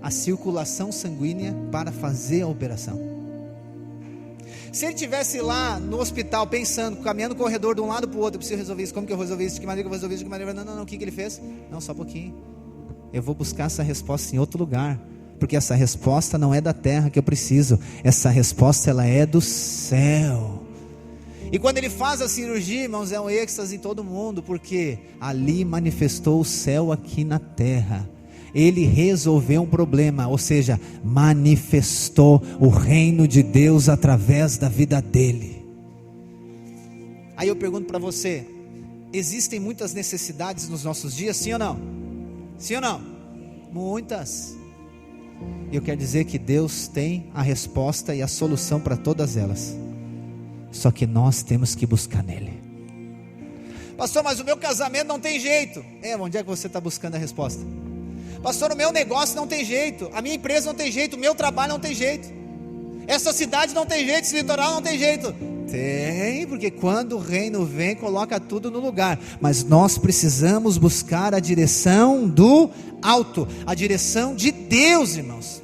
Speaker 1: a circulação sanguínea para fazer a operação. Se ele estivesse lá no hospital pensando, caminhando no corredor de um lado para o outro, eu preciso resolver isso, como que eu vou resolver isso, de que maneira que eu vou resolver isso, de que maneira, não, o que ele fez? Não, só um pouquinho, eu vou buscar essa resposta em outro lugar, porque essa resposta não é da terra que eu preciso, essa resposta ela é do céu. E quando ele faz a cirurgia, irmãos, é um êxtase em todo mundo, porque ali manifestou o céu aqui na terra. Ele resolveu um problema, ou seja, manifestou o reino de Deus através da vida dele. Aí eu pergunto para você, existem muitas necessidades nos nossos dias, sim ou não? Sim ou não? Muitas. Eu quero dizer que Deus tem a resposta e a solução para todas elas, só que nós temos que buscar nele. Pastor, mas o meu casamento não tem jeito. Onde é que você está buscando a resposta? Pastor, o meu negócio não tem jeito, a minha empresa não tem jeito, o meu trabalho não tem jeito, essa cidade não tem jeito, esse litoral não tem jeito. Tem, porque quando o reino vem, coloca tudo no lugar. Mas nós precisamos buscar a direção do alto, a direção de Deus, irmãos.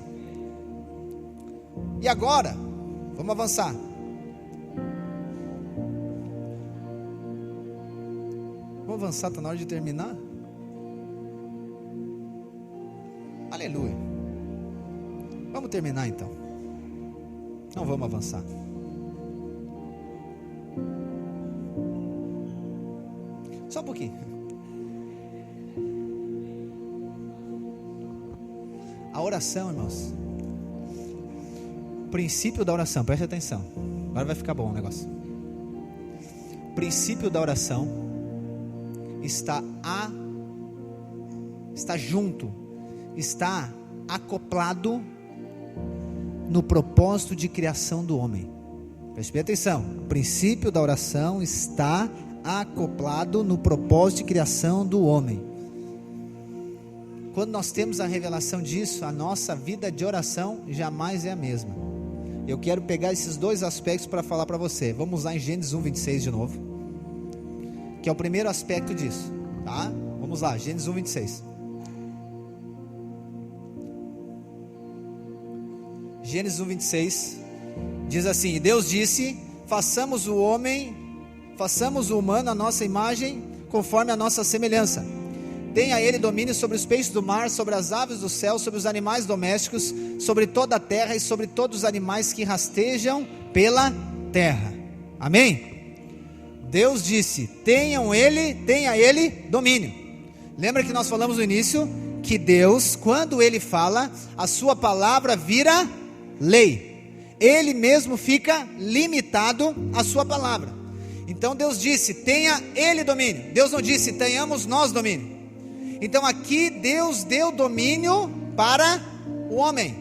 Speaker 1: E agora, vamos avançar. Vamos avançar, está na hora de terminar? Aleluia. Vamos terminar então. Não vamos avançar. Só um pouquinho. A oração, irmãos. O princípio da oração, preste atenção. Agora vai ficar bom o negócio. O princípio da oração está junto, está acoplado no propósito de criação do homem. Preste bem atenção. O princípio da oração está acoplado no propósito de criação do homem. Quando nós temos a revelação disso, a nossa vida de oração jamais é a mesma. Eu quero pegar esses dois aspectos para falar para você. Vamos lá em Gênesis 1:26 de novo, que é o primeiro aspecto disso, tá? Vamos lá, Gênesis 1:26. Gênesis 1:26 diz assim: e Deus disse: façamos o humano à nossa imagem, conforme a nossa semelhança. Tenha ele domínio sobre os peixes do mar, sobre as aves do céu, sobre os animais domésticos, sobre toda a terra e sobre todos os animais que rastejam pela terra. Amém? Deus disse: tenha ele domínio. Lembra que nós falamos no início que Deus, quando Ele fala, a sua palavra vira lei. Ele mesmo fica limitado à sua palavra. Então Deus disse: tenha ele domínio. Deus não disse: tenhamos nós domínio. Então aqui Deus deu domínio para o homem.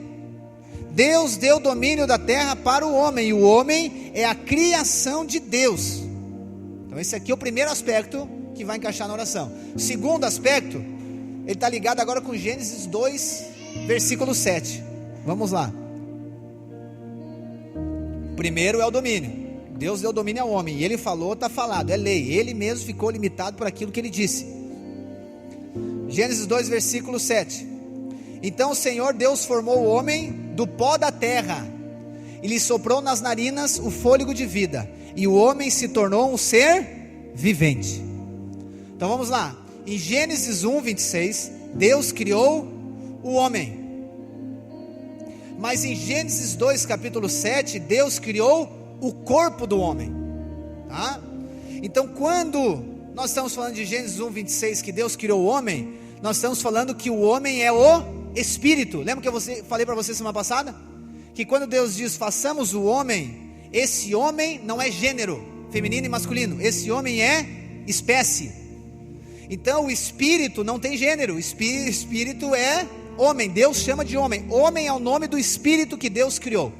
Speaker 1: Deus deu domínio da terra para o homem. E o homem é a criação de Deus. Então esse aqui é o primeiro aspecto que vai encaixar na oração. O segundo aspecto, ele está ligado agora com Gênesis 2, versículo 7. Vamos lá. Primeiro é o domínio. Deus deu domínio ao homem, e ele falou, está falado, é lei. Ele mesmo ficou limitado por aquilo que ele disse.
Speaker 2: Gênesis 2, versículo 7. Então o Senhor Deus formou o homem do pó da terra, e lhe soprou nas narinas o fôlego de vida, e o homem se tornou um ser vivente. Então vamos lá, em Gênesis 1, 26, Deus criou o homem. Mas em Gênesis 2, capítulo 7, Deus criou o corpo do homem, tá? Então quando nós estamos falando de Gênesis 1, 26, que Deus criou o homem, nós estamos falando que o homem é o espírito. Lembra que eu falei para você semana passada? Que quando Deus diz façamos o homem, esse homem não é gênero, feminino e masculino, esse homem é espécie. Então o espírito não tem gênero, o espírito é homem, Deus chama de homem. Homem é o nome do espírito que Deus criou.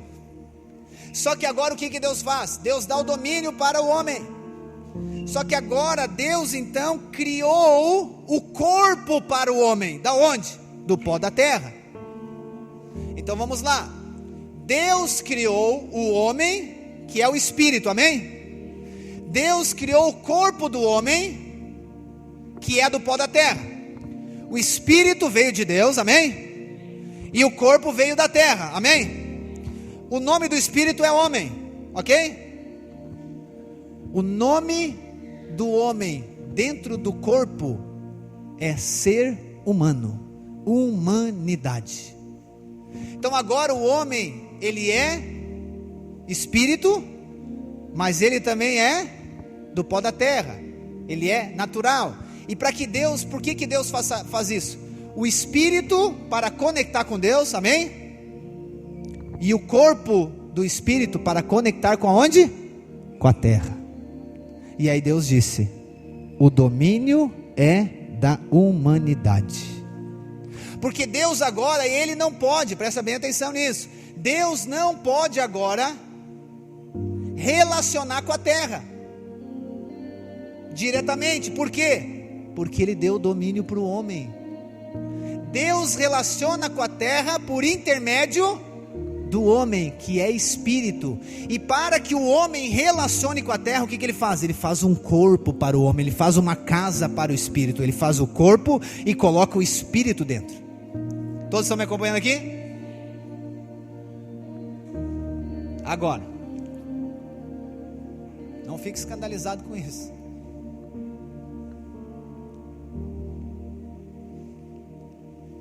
Speaker 2: Só que agora o que Deus faz? Deus dá o domínio para o homem. Só que agora Deus então criou o corpo para o homem. Da onde? Do pó da terra. Então vamos lá. Deus criou o homem, que é o espírito, amém? Deus criou o corpo do homem, que é do pó da terra. O espírito veio de Deus, amém? E o corpo veio da terra, amém? O nome do espírito é homem, ok? O nome do homem dentro do corpo é ser humano, humanidade. Então agora o homem, ele é espírito, mas ele também é do pó da terra, ele é natural. E para que Deus, por que Deus faz isso? O espírito para conectar com Deus, amém? E o corpo do espírito para conectar com aonde? Com a terra. E aí Deus disse: o domínio é da humanidade. Porque Deus agora, ele não pode, presta bem atenção nisso, Deus não pode agora relacionar com a terra diretamente. Por quê? Porque ele deu domínio para o homem. Deus relaciona com a terra por intermédio do homem, que é espírito. E para que o homem relacione com a terra, o que ele faz? Ele faz um corpo para o homem, ele faz uma casa para o espírito. Ele faz o corpo e coloca o espírito dentro. Todos estão me acompanhando aqui? Agora, não fique escandalizado com isso.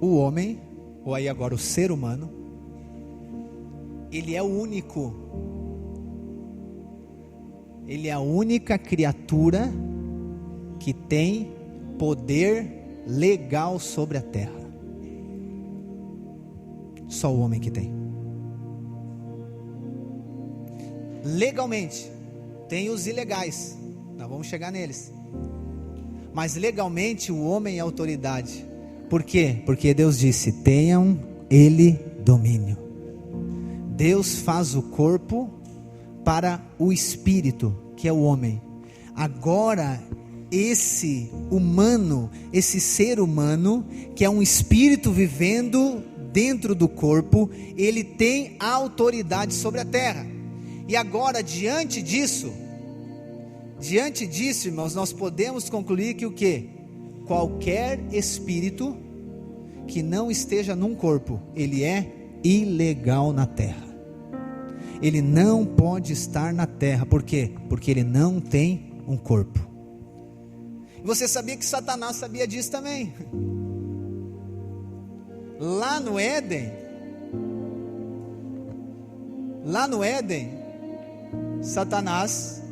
Speaker 2: O homem, ou aí agora o ser humano, ele é o único, ele é a única criatura que tem poder legal sobre a terra. Só o homem que tem. Legalmente, tem os ilegais, nós vamos chegar neles. Mas legalmente o homem é autoridade. Por quê? Porque Deus disse: tenham ele domínio. Deus faz o corpo para o espírito, que é o homem. Agora, esse humano, esse ser humano, que é um espírito vivendo dentro do corpo, ele tem autoridade sobre a terra. E agora, diante disso, irmãos, nós podemos concluir que o quê? Qualquer espírito que não esteja num corpo, ele é ilegal na terra. Ele não pode estar na terra. Por quê? Porque ele não tem um corpo. Você sabia que Satanás sabia disso também? Lá no Éden, Satanás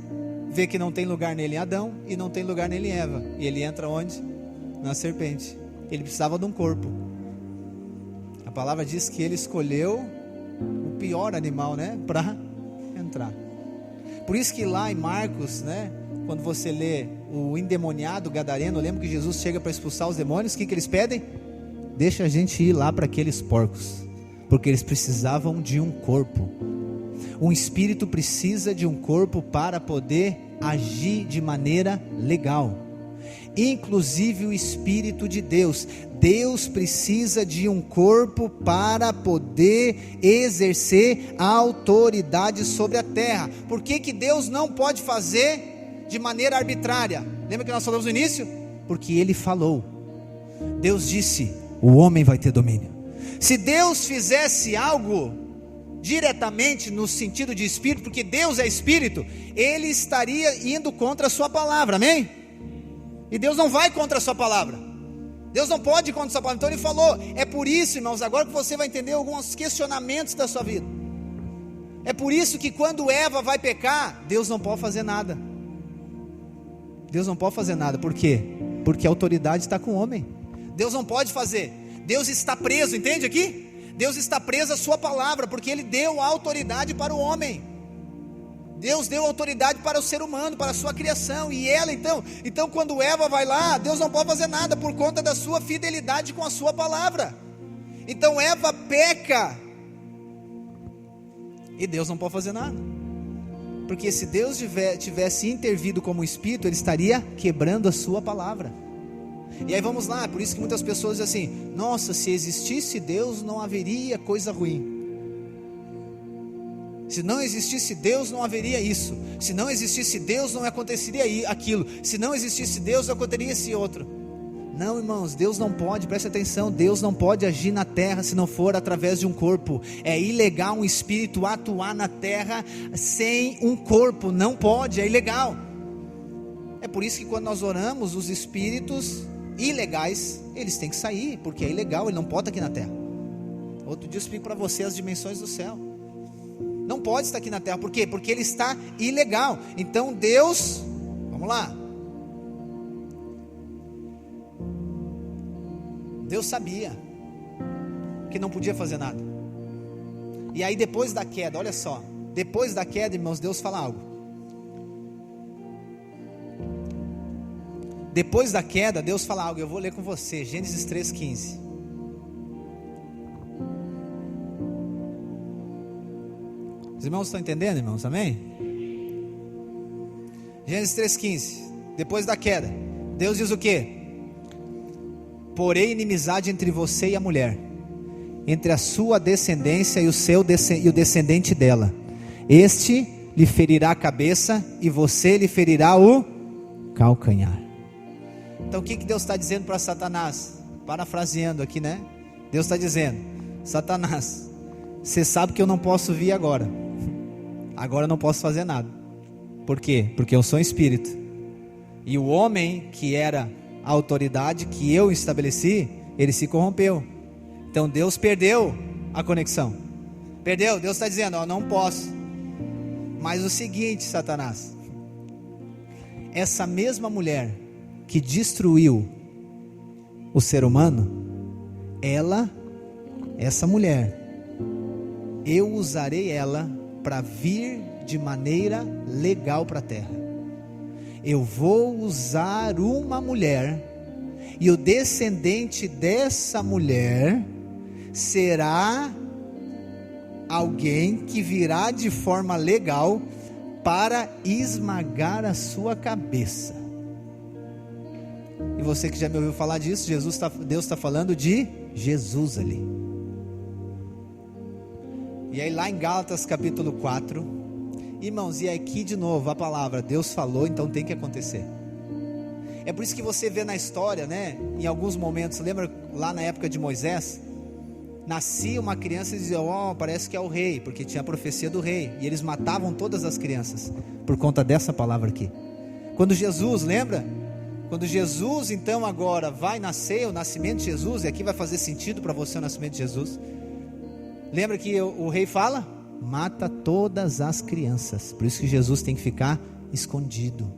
Speaker 2: vê que não tem lugar nele em Adão e não tem lugar nele em Eva. E ele entra onde? Na serpente. Ele precisava de um corpo. A palavra diz que ele escolheu o pior animal, né, para entrar. Por isso que lá em Marcos, né, quando você lê o endemoniado gadareno, lembra que Jesus chega para expulsar os demônios, o que eles pedem? Deixa a gente ir lá para aqueles porcos, porque eles precisavam de um corpo. Um espírito precisa de um corpo para poder agir de maneira legal. Inclusive o Espírito de Deus. Deus precisa de um corpo para poder exercer a autoridade sobre a terra. Por que Deus não pode fazer de maneira arbitrária? Lembra que nós falamos no início? Porque Ele falou. Deus disse: o homem vai ter domínio. Se Deus fizesse algo diretamente no sentido de espírito, porque Deus é espírito, Ele estaria indo contra a sua palavra, amém? E Deus não vai contra a sua palavra, Deus não pode ir contra a sua palavra. Então Ele falou, é por isso, irmãos, agora que você vai entender alguns questionamentos da sua vida. É por isso que quando Eva vai pecar, Deus não pode fazer nada. Deus não pode fazer nada, por quê? Porque a autoridade está com o homem. Deus não pode fazer, Deus está preso, entende aqui? Deus está preso à sua palavra, porque Ele deu a autoridade para o homem. Deus deu autoridade para o ser humano, para a sua criação. E ela então quando Eva vai lá, Deus não pode fazer nada, por conta da sua fidelidade com a sua palavra. Então Eva peca, e Deus não pode fazer nada, porque se Deus tivesse intervido como espírito, Ele estaria quebrando a sua palavra. E aí vamos lá, por isso que muitas pessoas dizem assim: nossa, se existisse Deus não haveria coisa ruim. Se não existisse Deus não haveria isso. Se não existisse Deus não aconteceria aquilo. Se não existisse Deus não aconteceria esse outro. Não, irmãos, Deus não pode, preste atenção, Deus não pode agir na terra se não for através de um corpo. É ilegal um espírito atuar na terra sem um corpo, não pode, é ilegal. É por isso que quando nós oramos, os espíritos ilegais, eles têm que sair, porque é ilegal, ele não pode estar aqui na terra. Outro dia eu explico para você as dimensões do céu. Não pode estar aqui na terra, por quê? Porque ele está ilegal. Então Deus, vamos lá, Deus sabia que não podia fazer nada. E aí depois da queda, olha só, depois da queda, irmãos, Deus fala algo. Depois da queda, Deus fala algo, eu vou ler com você, Gênesis 3,15. Os irmãos estão entendendo, irmãos, amém? Gênesis 3,15, depois da queda, Deus diz o quê? Porém inimizade entre você e a mulher, entre a sua descendência e o descendente dela. Este lhe ferirá a cabeça e você lhe ferirá o calcanhar. Então o que Deus está dizendo para Satanás? Parafraseando aqui, né? Deus está dizendo: Satanás, você sabe que eu não posso vir agora. Agora eu não posso fazer nada. Por quê? Porque eu sou um espírito. E o homem que era a autoridade que eu estabeleci, ele se corrompeu. Então Deus perdeu a conexão. Perdeu, Deus está dizendo, ó, não posso. Mas o seguinte, Satanás, essa mesma mulher que destruiu o ser humano, essa mulher, eu usarei ela para vir de maneira legal para a terra. Eu vou usar uma mulher, e o descendente dessa mulher será alguém que virá de forma legal para esmagar a sua cabeça. E você que já me ouviu falar disso, Deus está falando de Jesus ali. E aí lá em Gálatas capítulo 4, irmãos, e aqui de novo a palavra, Deus falou, então tem que acontecer. É por isso que você vê na história, né, em alguns momentos, lembra lá na época de Moisés, nascia uma criança e dizia, ó, parece que é o rei, porque tinha a profecia do rei, e eles matavam todas as crianças, por conta dessa palavra aqui. Quando Jesus, lembra? Quando Jesus então agora vai nascer, o nascimento de Jesus, e aqui vai fazer sentido para você o nascimento de Jesus, lembra que o rei fala? Mata todas as crianças. Por isso que Jesus tem que ficar escondido,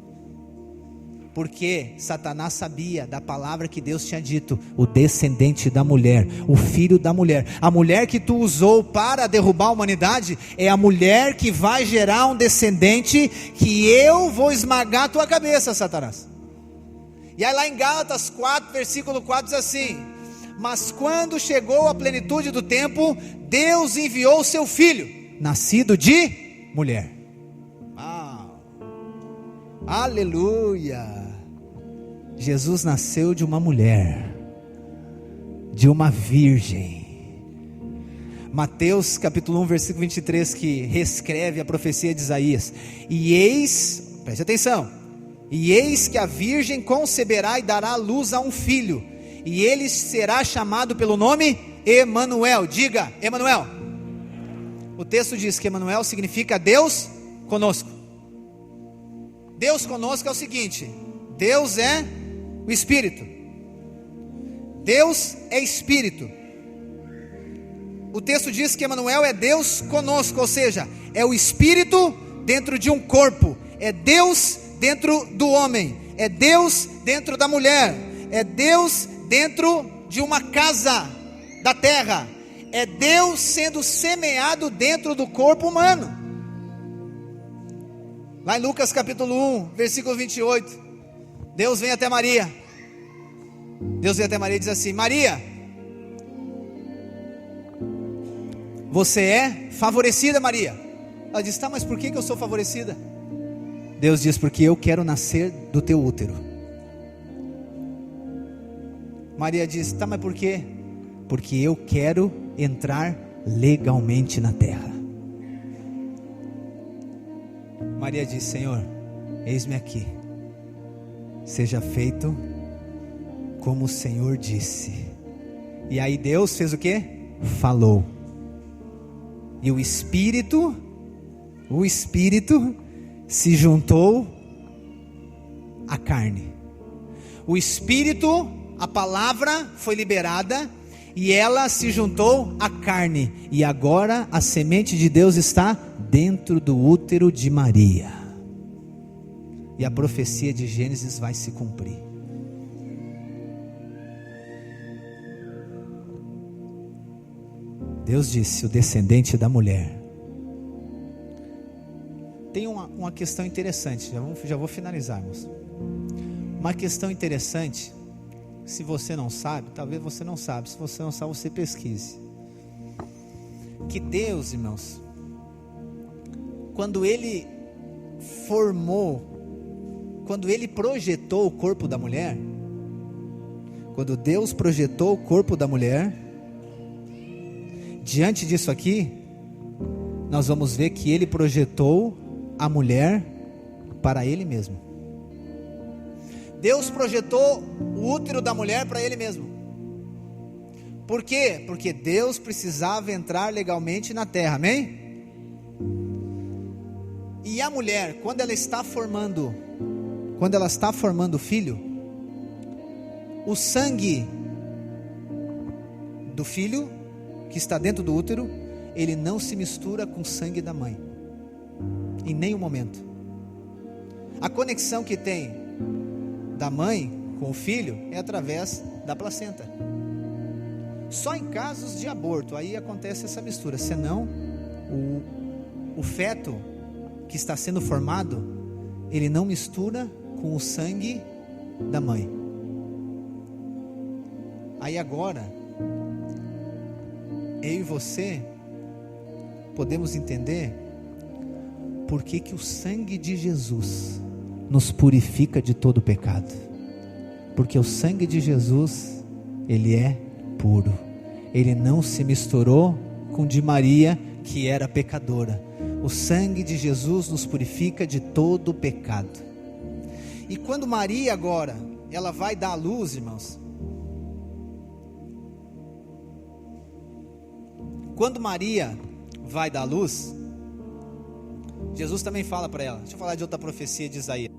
Speaker 2: porque Satanás sabia da palavra que Deus tinha dito, o descendente da mulher, o filho da mulher, a mulher que tu usou para derrubar a humanidade, é a mulher que vai gerar um descendente, que eu vou esmagar a tua cabeça, Satanás. E aí lá em Gálatas 4, versículo 4 diz assim, mas quando chegou a plenitude do tempo, Deus enviou o seu filho, nascido de mulher. Aleluia. Jesus nasceu de uma mulher, de uma virgem. Mateus capítulo 1 versículo 23, que reescreve a profecia de Isaías. E eis, preste atenção, e eis que a virgem conceberá e dará luz a um filho, e ele será chamado pelo nome Emanuel. Diga, Emanuel. O texto diz que Emanuel significa Deus conosco. Deus conosco é o seguinte: Deus é o Espírito. Deus é Espírito. O texto diz que Emanuel é Deus conosco, ou seja, é o Espírito dentro de um corpo, é Deus dentro do homem, é Deus dentro da mulher, é Deus dentro de uma casa da terra, é Deus sendo semeado dentro do corpo humano. Lá em Lucas capítulo 1, versículo 28, Deus vem até Maria. Deus vem até Maria e diz assim: Maria, você é favorecida, Maria. Ela diz: tá, mas por que eu sou favorecida? Deus diz: porque eu quero nascer do teu útero. Maria diz: tá, mas por quê? Porque eu quero entrar legalmente na terra. Maria diz: Senhor, eis-me aqui, seja feito como o Senhor disse. E aí Deus fez o quê? Falou. E o Espírito se juntou à carne. O Espírito, a palavra foi liberada e ela se juntou à carne. E agora a semente de Deus está dentro do útero de Maria. E a profecia de Gênesis vai se cumprir. Deus disse: o descendente da mulher. Tem uma questão interessante, já vou finalizar, irmãos. Uma questão interessante, se você não sabe, talvez você não sabe, se você não sabe, você pesquise. Que Deus, irmãos, quando Ele projetou o corpo da mulher, quando Deus projetou o corpo da mulher, diante disso aqui, nós vamos ver que Ele projetou a mulher para Ele mesmo. Deus projetou o útero da mulher para Ele mesmo. Por quê? Porque Deus precisava entrar legalmente na terra, amém? E a mulher, quando ela está formando filho, o sangue do filho que está dentro do útero, ele não se mistura com o sangue da mãe, em nenhum momento. A conexão que tem da mãe com o filho é através da placenta. Só em casos de aborto aí acontece essa mistura, senão o feto que está sendo formado, ele não mistura com o sangue da mãe. Aí agora eu e você podemos entender por que o sangue de Jesus nos purifica de todo pecado. Porque o sangue de Jesus, ele é puro. Ele não se misturou com o de Maria, que era pecadora. O sangue de Jesus nos purifica de todo pecado. E quando Maria agora, ela vai dar à luz, irmãos, quando Maria vai dar à luz, Jesus também fala para ela. Deixa eu falar de outra profecia de Isaías.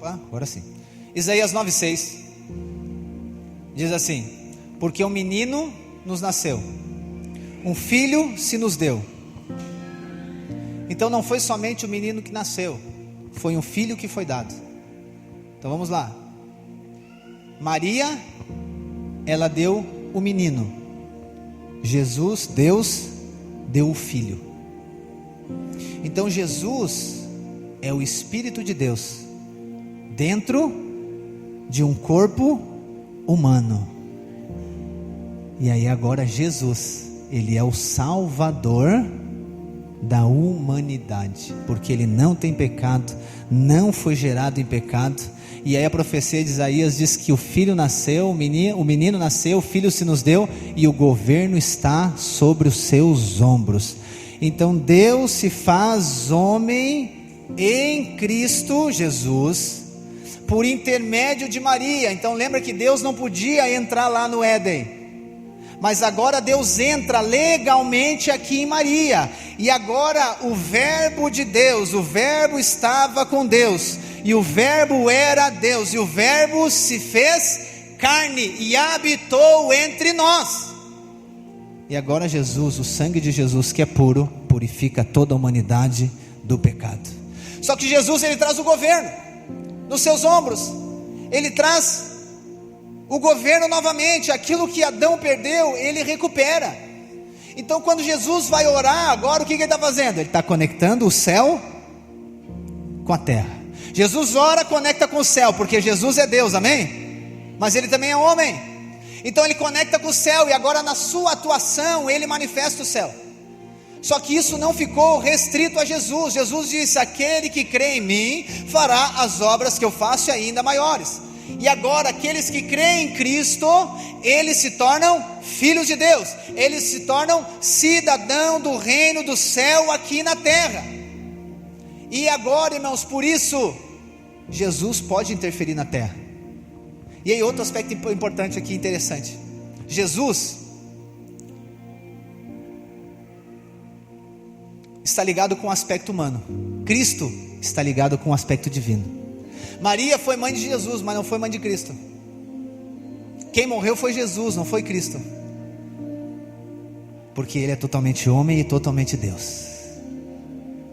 Speaker 2: Agora sim. Isaías 9:6 diz assim: porque um menino nos nasceu, um filho se nos deu. Então não foi somente o menino que nasceu, foi um filho que foi dado. Então vamos lá. Maria, ela deu o menino. Jesus, Deus, deu o filho. Então Jesus é o Espírito de Deus dentro de um corpo humano. E aí agora Jesus, ele é o Salvador da humanidade, porque ele não tem pecado, não foi gerado em pecado, E aí a profecia de Isaías diz que o filho nasceu, o menino nasceu, o filho se nos deu, e o governo está sobre os seus ombros. Então Deus se faz homem em Cristo Jesus, por intermédio de Maria. Então lembra que Deus não podia entrar lá no Éden, mas agora Deus entra legalmente aqui em Maria. E agora o verbo de Deus, o verbo estava com Deus, e o verbo era Deus, e o verbo se fez carne e habitou entre nós. E agora Jesus, o sangue de Jesus, que é puro, purifica toda a humanidade do pecado. Só que Jesus, ele traz o governo nos seus ombros. Ele traz o governo novamente. Aquilo que Adão perdeu, ele recupera. Então quando Jesus vai orar agora, o que ele está fazendo? Ele está conectando o céu com a terra. Jesus ora, conecta com o céu, porque Jesus é Deus, amém? Mas ele também é homem. Então ele conecta com o céu, e agora na sua atuação ele manifesta o céu. Só que isso não ficou restrito a Jesus. Jesus disse: aquele que crê em mim fará as obras que eu faço e ainda maiores. E agora aqueles que creem em Cristo, eles se tornam filhos de Deus, eles se tornam cidadão do reino do céu aqui na terra. E agora, irmãos, por isso Jesus pode interferir na terra. E aí outro aspecto importante aqui, interessante: Jesus está ligado com o aspecto humano, Cristo está ligado com o aspecto divino. Maria foi mãe de Jesus, mas não foi mãe de Cristo. Quem morreu foi Jesus, não foi Cristo, porque ele é totalmente homem e totalmente Deus.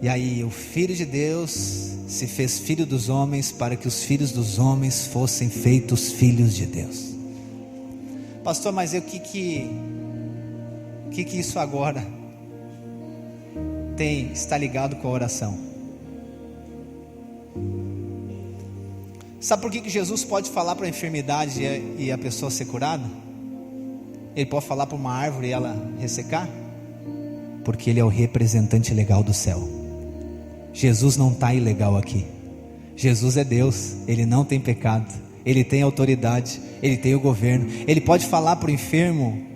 Speaker 2: E aí o Filho de Deus se fez filho dos homens, para que os filhos dos homens fossem feitos filhos de Deus. Pastor, mas o que isso agora está ligado com a oração? Sabe por que Jesus pode falar para a enfermidade e a pessoa ser curada? Ele pode falar para uma árvore e ela ressecar? Porque ele é o representante legal do céu. Jesus não está ilegal aqui. Jesus é Deus, ele não tem pecado, ele tem autoridade, ele tem o governo. Ele pode falar para o enfermo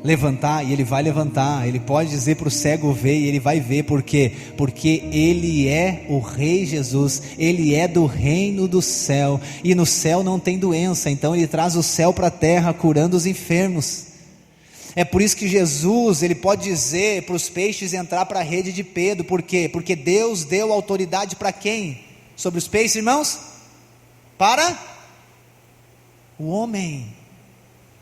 Speaker 2: levantar, e ele vai levantar. Ele pode dizer para o cego ver, e ele vai ver. Por quê? Porque ele é o Rei Jesus, ele é do reino do céu, e no céu não tem doença. Então ele traz o céu para a terra, curando os enfermos. É por isso que Jesus, ele pode dizer para os peixes entrar para a rede de Pedro. Por quê? Porque Deus deu autoridade para quem? Sobre os peixes, irmãos? Para o homem.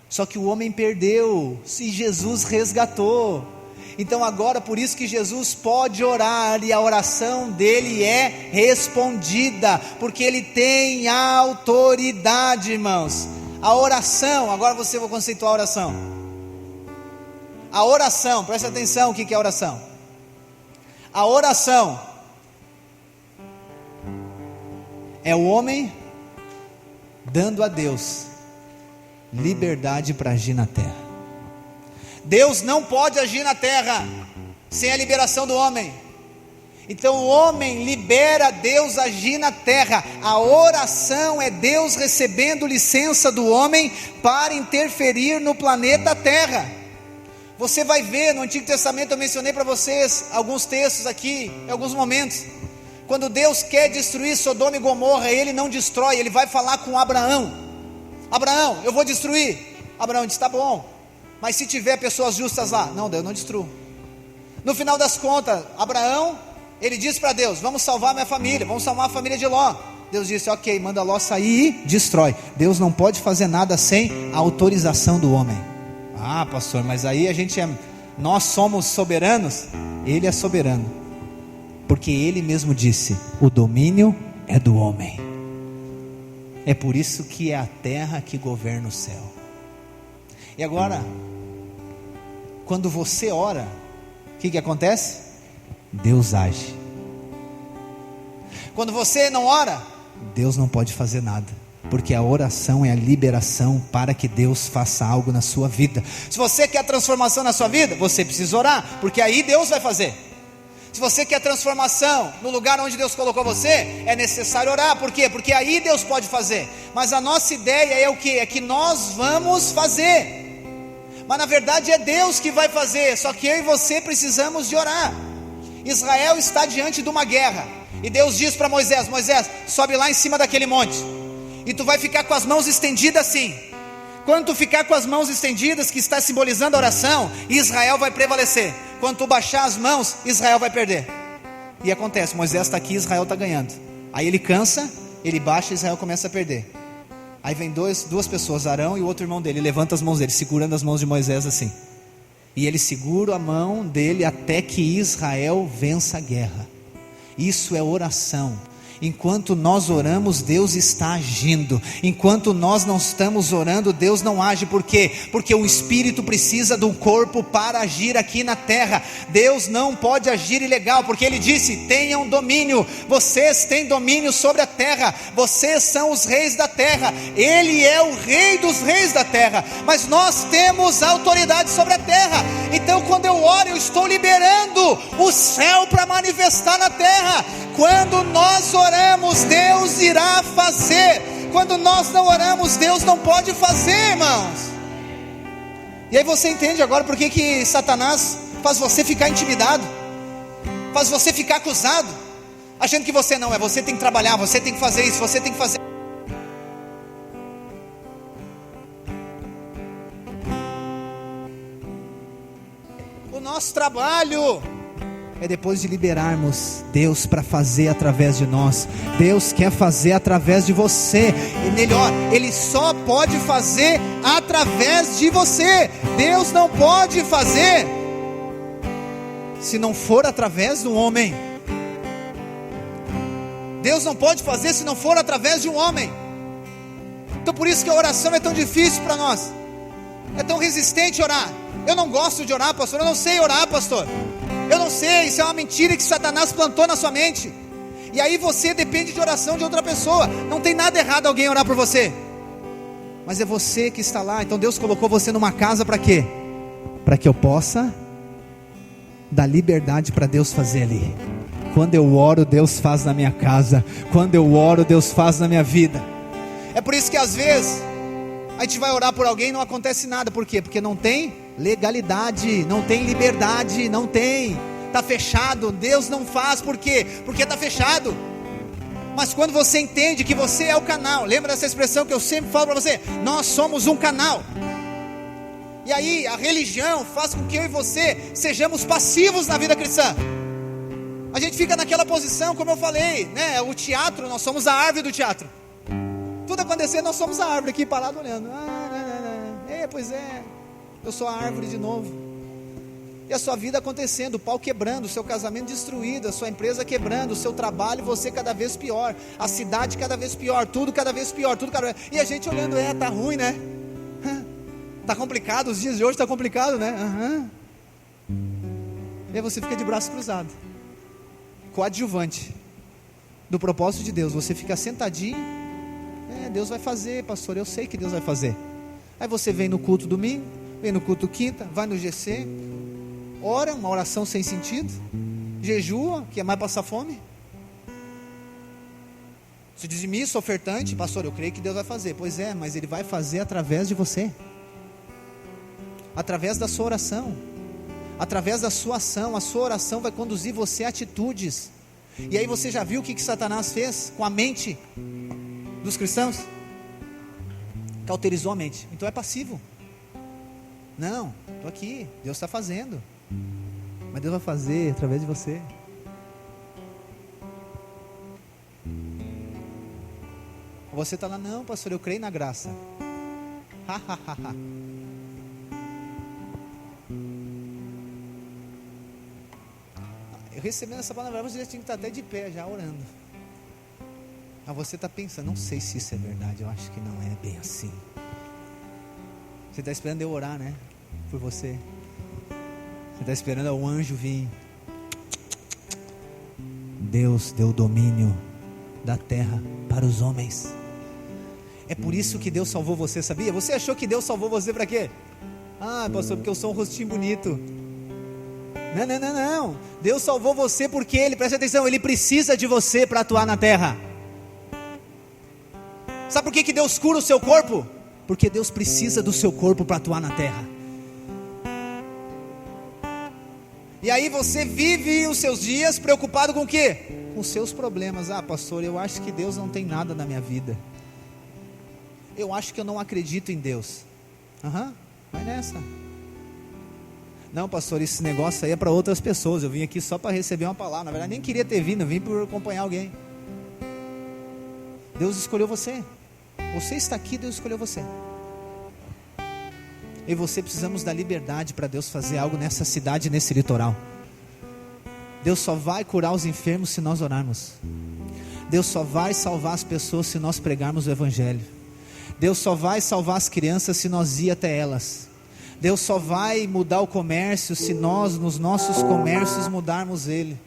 Speaker 2: Só que o homem perdeu, e Jesus resgatou. Então agora, por isso que Jesus pode orar, e a oração dele é respondida, porque ele tem autoridade, irmãos. A oração, agora você vai conceituar a oração. A oração, presta atenção, o que é a oração? A oração é o homem dando a Deus liberdade para agir na terra. Deus não pode agir na terra sem a liberação do homem. Então o homem libera Deus agir na terra. A oração é Deus recebendo licença do homem para interferir no planeta Terra. Você vai ver no Antigo Testamento, eu mencionei para vocês alguns textos aqui, em alguns momentos. Quando Deus quer destruir Sodoma e Gomorra, ele não destrói, ele vai falar com Abraão. Abraão, eu vou destruir. Abraão diz: tá bom, mas se tiver pessoas justas lá, não, Deus não destrua. No final das contas, Abraão, ele disse para Deus: vamos salvar minha família, vamos salvar a família de Ló. Deus disse: ok, manda Ló sair e destrói. Deus não pode fazer nada sem a autorização do homem. Ah, pastor, mas aí nós somos soberanos? Ele é soberano, porque ele mesmo disse: o domínio é do homem. É por isso que é a terra que governa o céu. E agora, quando você ora, o que acontece? Deus age. Quando você não ora, Deus não pode fazer nada, porque a oração é a liberação para que Deus faça algo na sua vida. Se você quer transformação na sua vida, você precisa orar, porque aí Deus vai fazer. Se você quer transformação no lugar onde Deus colocou você, é necessário orar. Por quê? Porque aí Deus pode fazer. Mas a nossa ideia é o quê? É que nós vamos fazer. Mas na verdade é Deus que vai fazer. Só que eu e você precisamos de orar. Israel está diante de uma guerra. E Deus diz para Moisés: Moisés, sobe lá em cima daquele monte. E tu vai ficar com as mãos estendidas assim. Quando tu ficar com as mãos estendidas, que está simbolizando a oração, Israel vai prevalecer. Quando tu baixar as mãos, Israel vai perder. E acontece, Moisés está aqui, Israel está ganhando. Aí ele cansa, ele baixa, Israel começa a perder. Aí vem duas pessoas, Arão e o outro irmão dele, levanta as mãos dele, segurando as mãos de Moisés assim. E ele segura a mão dele até que Israel vença a guerra. Isso é oração. Enquanto nós oramos, Deus está agindo. Enquanto nós não estamos orando, Deus não age. Por quê? Porque o Espírito precisa do corpo para agir aqui na terra. Deus não pode agir ilegal, porque Ele disse: tenham domínio. Vocês têm domínio sobre a terra. Vocês são os reis da terra. Ele é o rei dos reis da terra. Mas nós temos autoridade sobre a terra. Então quando eu oro, eu estou liberando o céu para manifestar na terra. Quando nós oramos, Deus irá fazer. Quando nós não oramos, Deus não pode fazer, irmãos. E aí você entende agora por que Satanás faz você ficar intimidado, faz você ficar acusado, achando que você não é, você tem que trabalhar, você tem que fazer isso, você tem que fazer. O nosso trabalho é depois de liberarmos Deus para fazer através de nós. Deus quer fazer através de você. E melhor, Ele só pode fazer através de você. Deus não pode fazer se não for através de um homem. Deus não pode fazer se não for através de um homem. Então por isso que a oração é tão difícil para nós. É tão resistente orar. Eu não gosto de orar, pastor. Eu não sei orar, pastor. Eu não sei, isso é uma mentira que Satanás plantou na sua mente. E aí você depende de oração de outra pessoa. Não tem nada errado alguém orar por você, mas é você que está lá. Então Deus colocou você numa casa para quê? Para que eu possa dar liberdade para Deus fazer ali. Quando eu oro, Deus faz na minha casa. Quando eu oro, Deus faz na minha vida. É por isso que às vezes a gente vai orar por alguém e não acontece nada. Por quê? Porque não tem legalidade, não tem liberdade, não tem, está fechado. Deus não faz. Por quê? Porque está fechado. Mas quando você entende que você é o canal, lembra dessa expressão que eu sempre falo para você: nós somos um canal. E aí a religião faz com que eu e você sejamos passivos na vida cristã. A gente fica naquela posição, como eu falei, né? O teatro, nós somos a árvore do teatro. Tudo acontecer, nós somos a árvore aqui parado olhando. Pois é, eu sou a árvore de novo. E a sua vida acontecendo, o pau quebrando, o seu casamento destruído, a sua empresa quebrando, o seu trabalho, você cada vez pior, a cidade cada vez pior, tudo cada vez pior, tudo cada vez... E a gente olhando, tá ruim, né? Tá complicado, os dias de hoje tá complicado, né? E aí você fica de braço cruzado, coadjuvante do propósito de Deus. Você fica sentadinho, Deus vai fazer, pastor, eu sei que Deus vai fazer. Aí você vem no culto domingo, vem no culto quinta, vai no GC, ora, uma oração sem sentido, jejua, que é mais passar fome. Se dizimista, ofertante, pastor, eu creio que Deus vai fazer. Pois é, mas Ele vai fazer através de você, através da sua oração, através da sua ação. A sua oração vai conduzir você a atitudes. E aí você já viu o que Satanás fez com a mente dos cristãos? Cauterizou a mente. Então é passivo. Não, estou aqui, Deus está fazendo, mas Deus vai fazer através de você. Você está lá, não, pastor, eu creio na graça. Eu recebendo essa palavra, você já tinha que estar até de pé, já orando. Mas você está pensando, não sei se isso é verdade, eu acho que não é bem assim. Você está esperando eu orar, né? Por você. Você está esperando o anjo vir. Deus deu domínio da terra para os homens. É por isso que Deus salvou você, sabia? Você achou que Deus salvou você para quê? Ah, pastor, porque eu sou um rostinho bonito. Não. Deus salvou você porque Ele, presta atenção, Ele precisa de você para atuar na terra. Sabe por que Deus cura o seu corpo? Porque Deus precisa do seu corpo para atuar na terra. E aí você vive os seus dias preocupado com o quê? Com os seus problemas. Ah, pastor, eu acho que Deus não tem nada na minha vida. Eu acho que eu não acredito em Deus. Vai nessa. Não, pastor, esse negócio aí é para outras pessoas. Eu vim aqui só para receber uma palavra. Na verdade, nem queria ter vindo, eu vim por acompanhar alguém. Deus escolheu você. Você está aqui, Deus escolheu você. Eu e você precisamos da liberdade para Deus fazer algo nessa cidade, nesse litoral. Deus só vai curar os enfermos se nós orarmos. Deus só vai salvar as pessoas se nós pregarmos o Evangelho. Deus só vai salvar as crianças se nós ir até elas. Deus só vai mudar o comércio se nós, nos nossos comércios, mudarmos ele.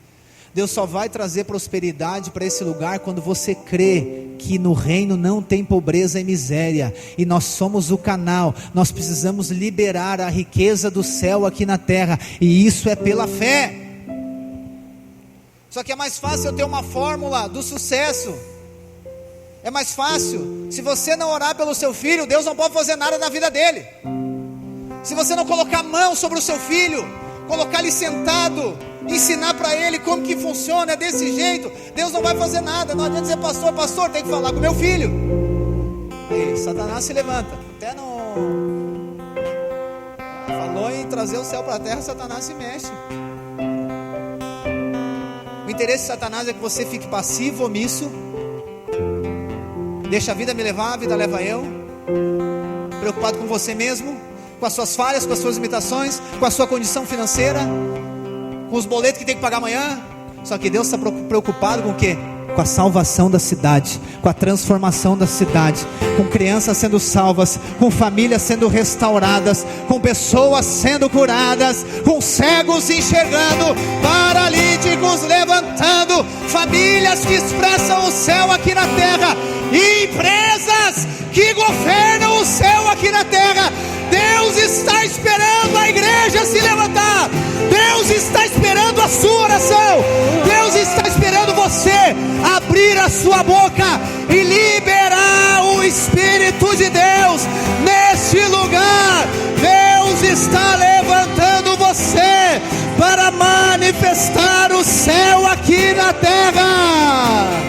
Speaker 2: Deus só vai trazer prosperidade para esse lugar quando você crê que no reino não tem pobreza e miséria, e nós somos o canal. Nós precisamos liberar a riqueza do céu aqui na terra, e isso é pela fé. Só que é mais fácil eu ter uma fórmula do sucesso. É mais fácil, se você não orar pelo seu filho, Deus não pode fazer nada na vida dele. Se você não colocar a mão sobre o seu filho, colocar ele sentado, ensinar para ele como que funciona, é desse jeito, Deus não vai fazer nada. Não adianta dizer, pastor, tem que falar com meu filho. Aí Satanás se levanta. Até no falou em trazer o céu para a terra, Satanás se mexe. O interesse de Satanás é que você fique passivo, omisso, deixa a vida me levar, a vida leva eu, preocupado com você mesmo, com as suas falhas, com as suas limitações, com a sua condição financeira, com os boletos que tem que pagar amanhã. Só que Deus está preocupado com o quê? Com a salvação da cidade, com a transformação da cidade, com crianças sendo salvas, com famílias sendo restauradas, com pessoas sendo curadas, com cegos enxergando, paralíticos levantando, famílias que expressam o céu aqui na terra, e empresas que governam o céu aqui na terra. Deus está esperando a igreja se levantar. Deus está esperando a sua oração. Deus está esperando você abrir a sua boca e liberar o Espírito de Deus neste lugar. Deus está levantando você para manifestar o céu aqui na terra.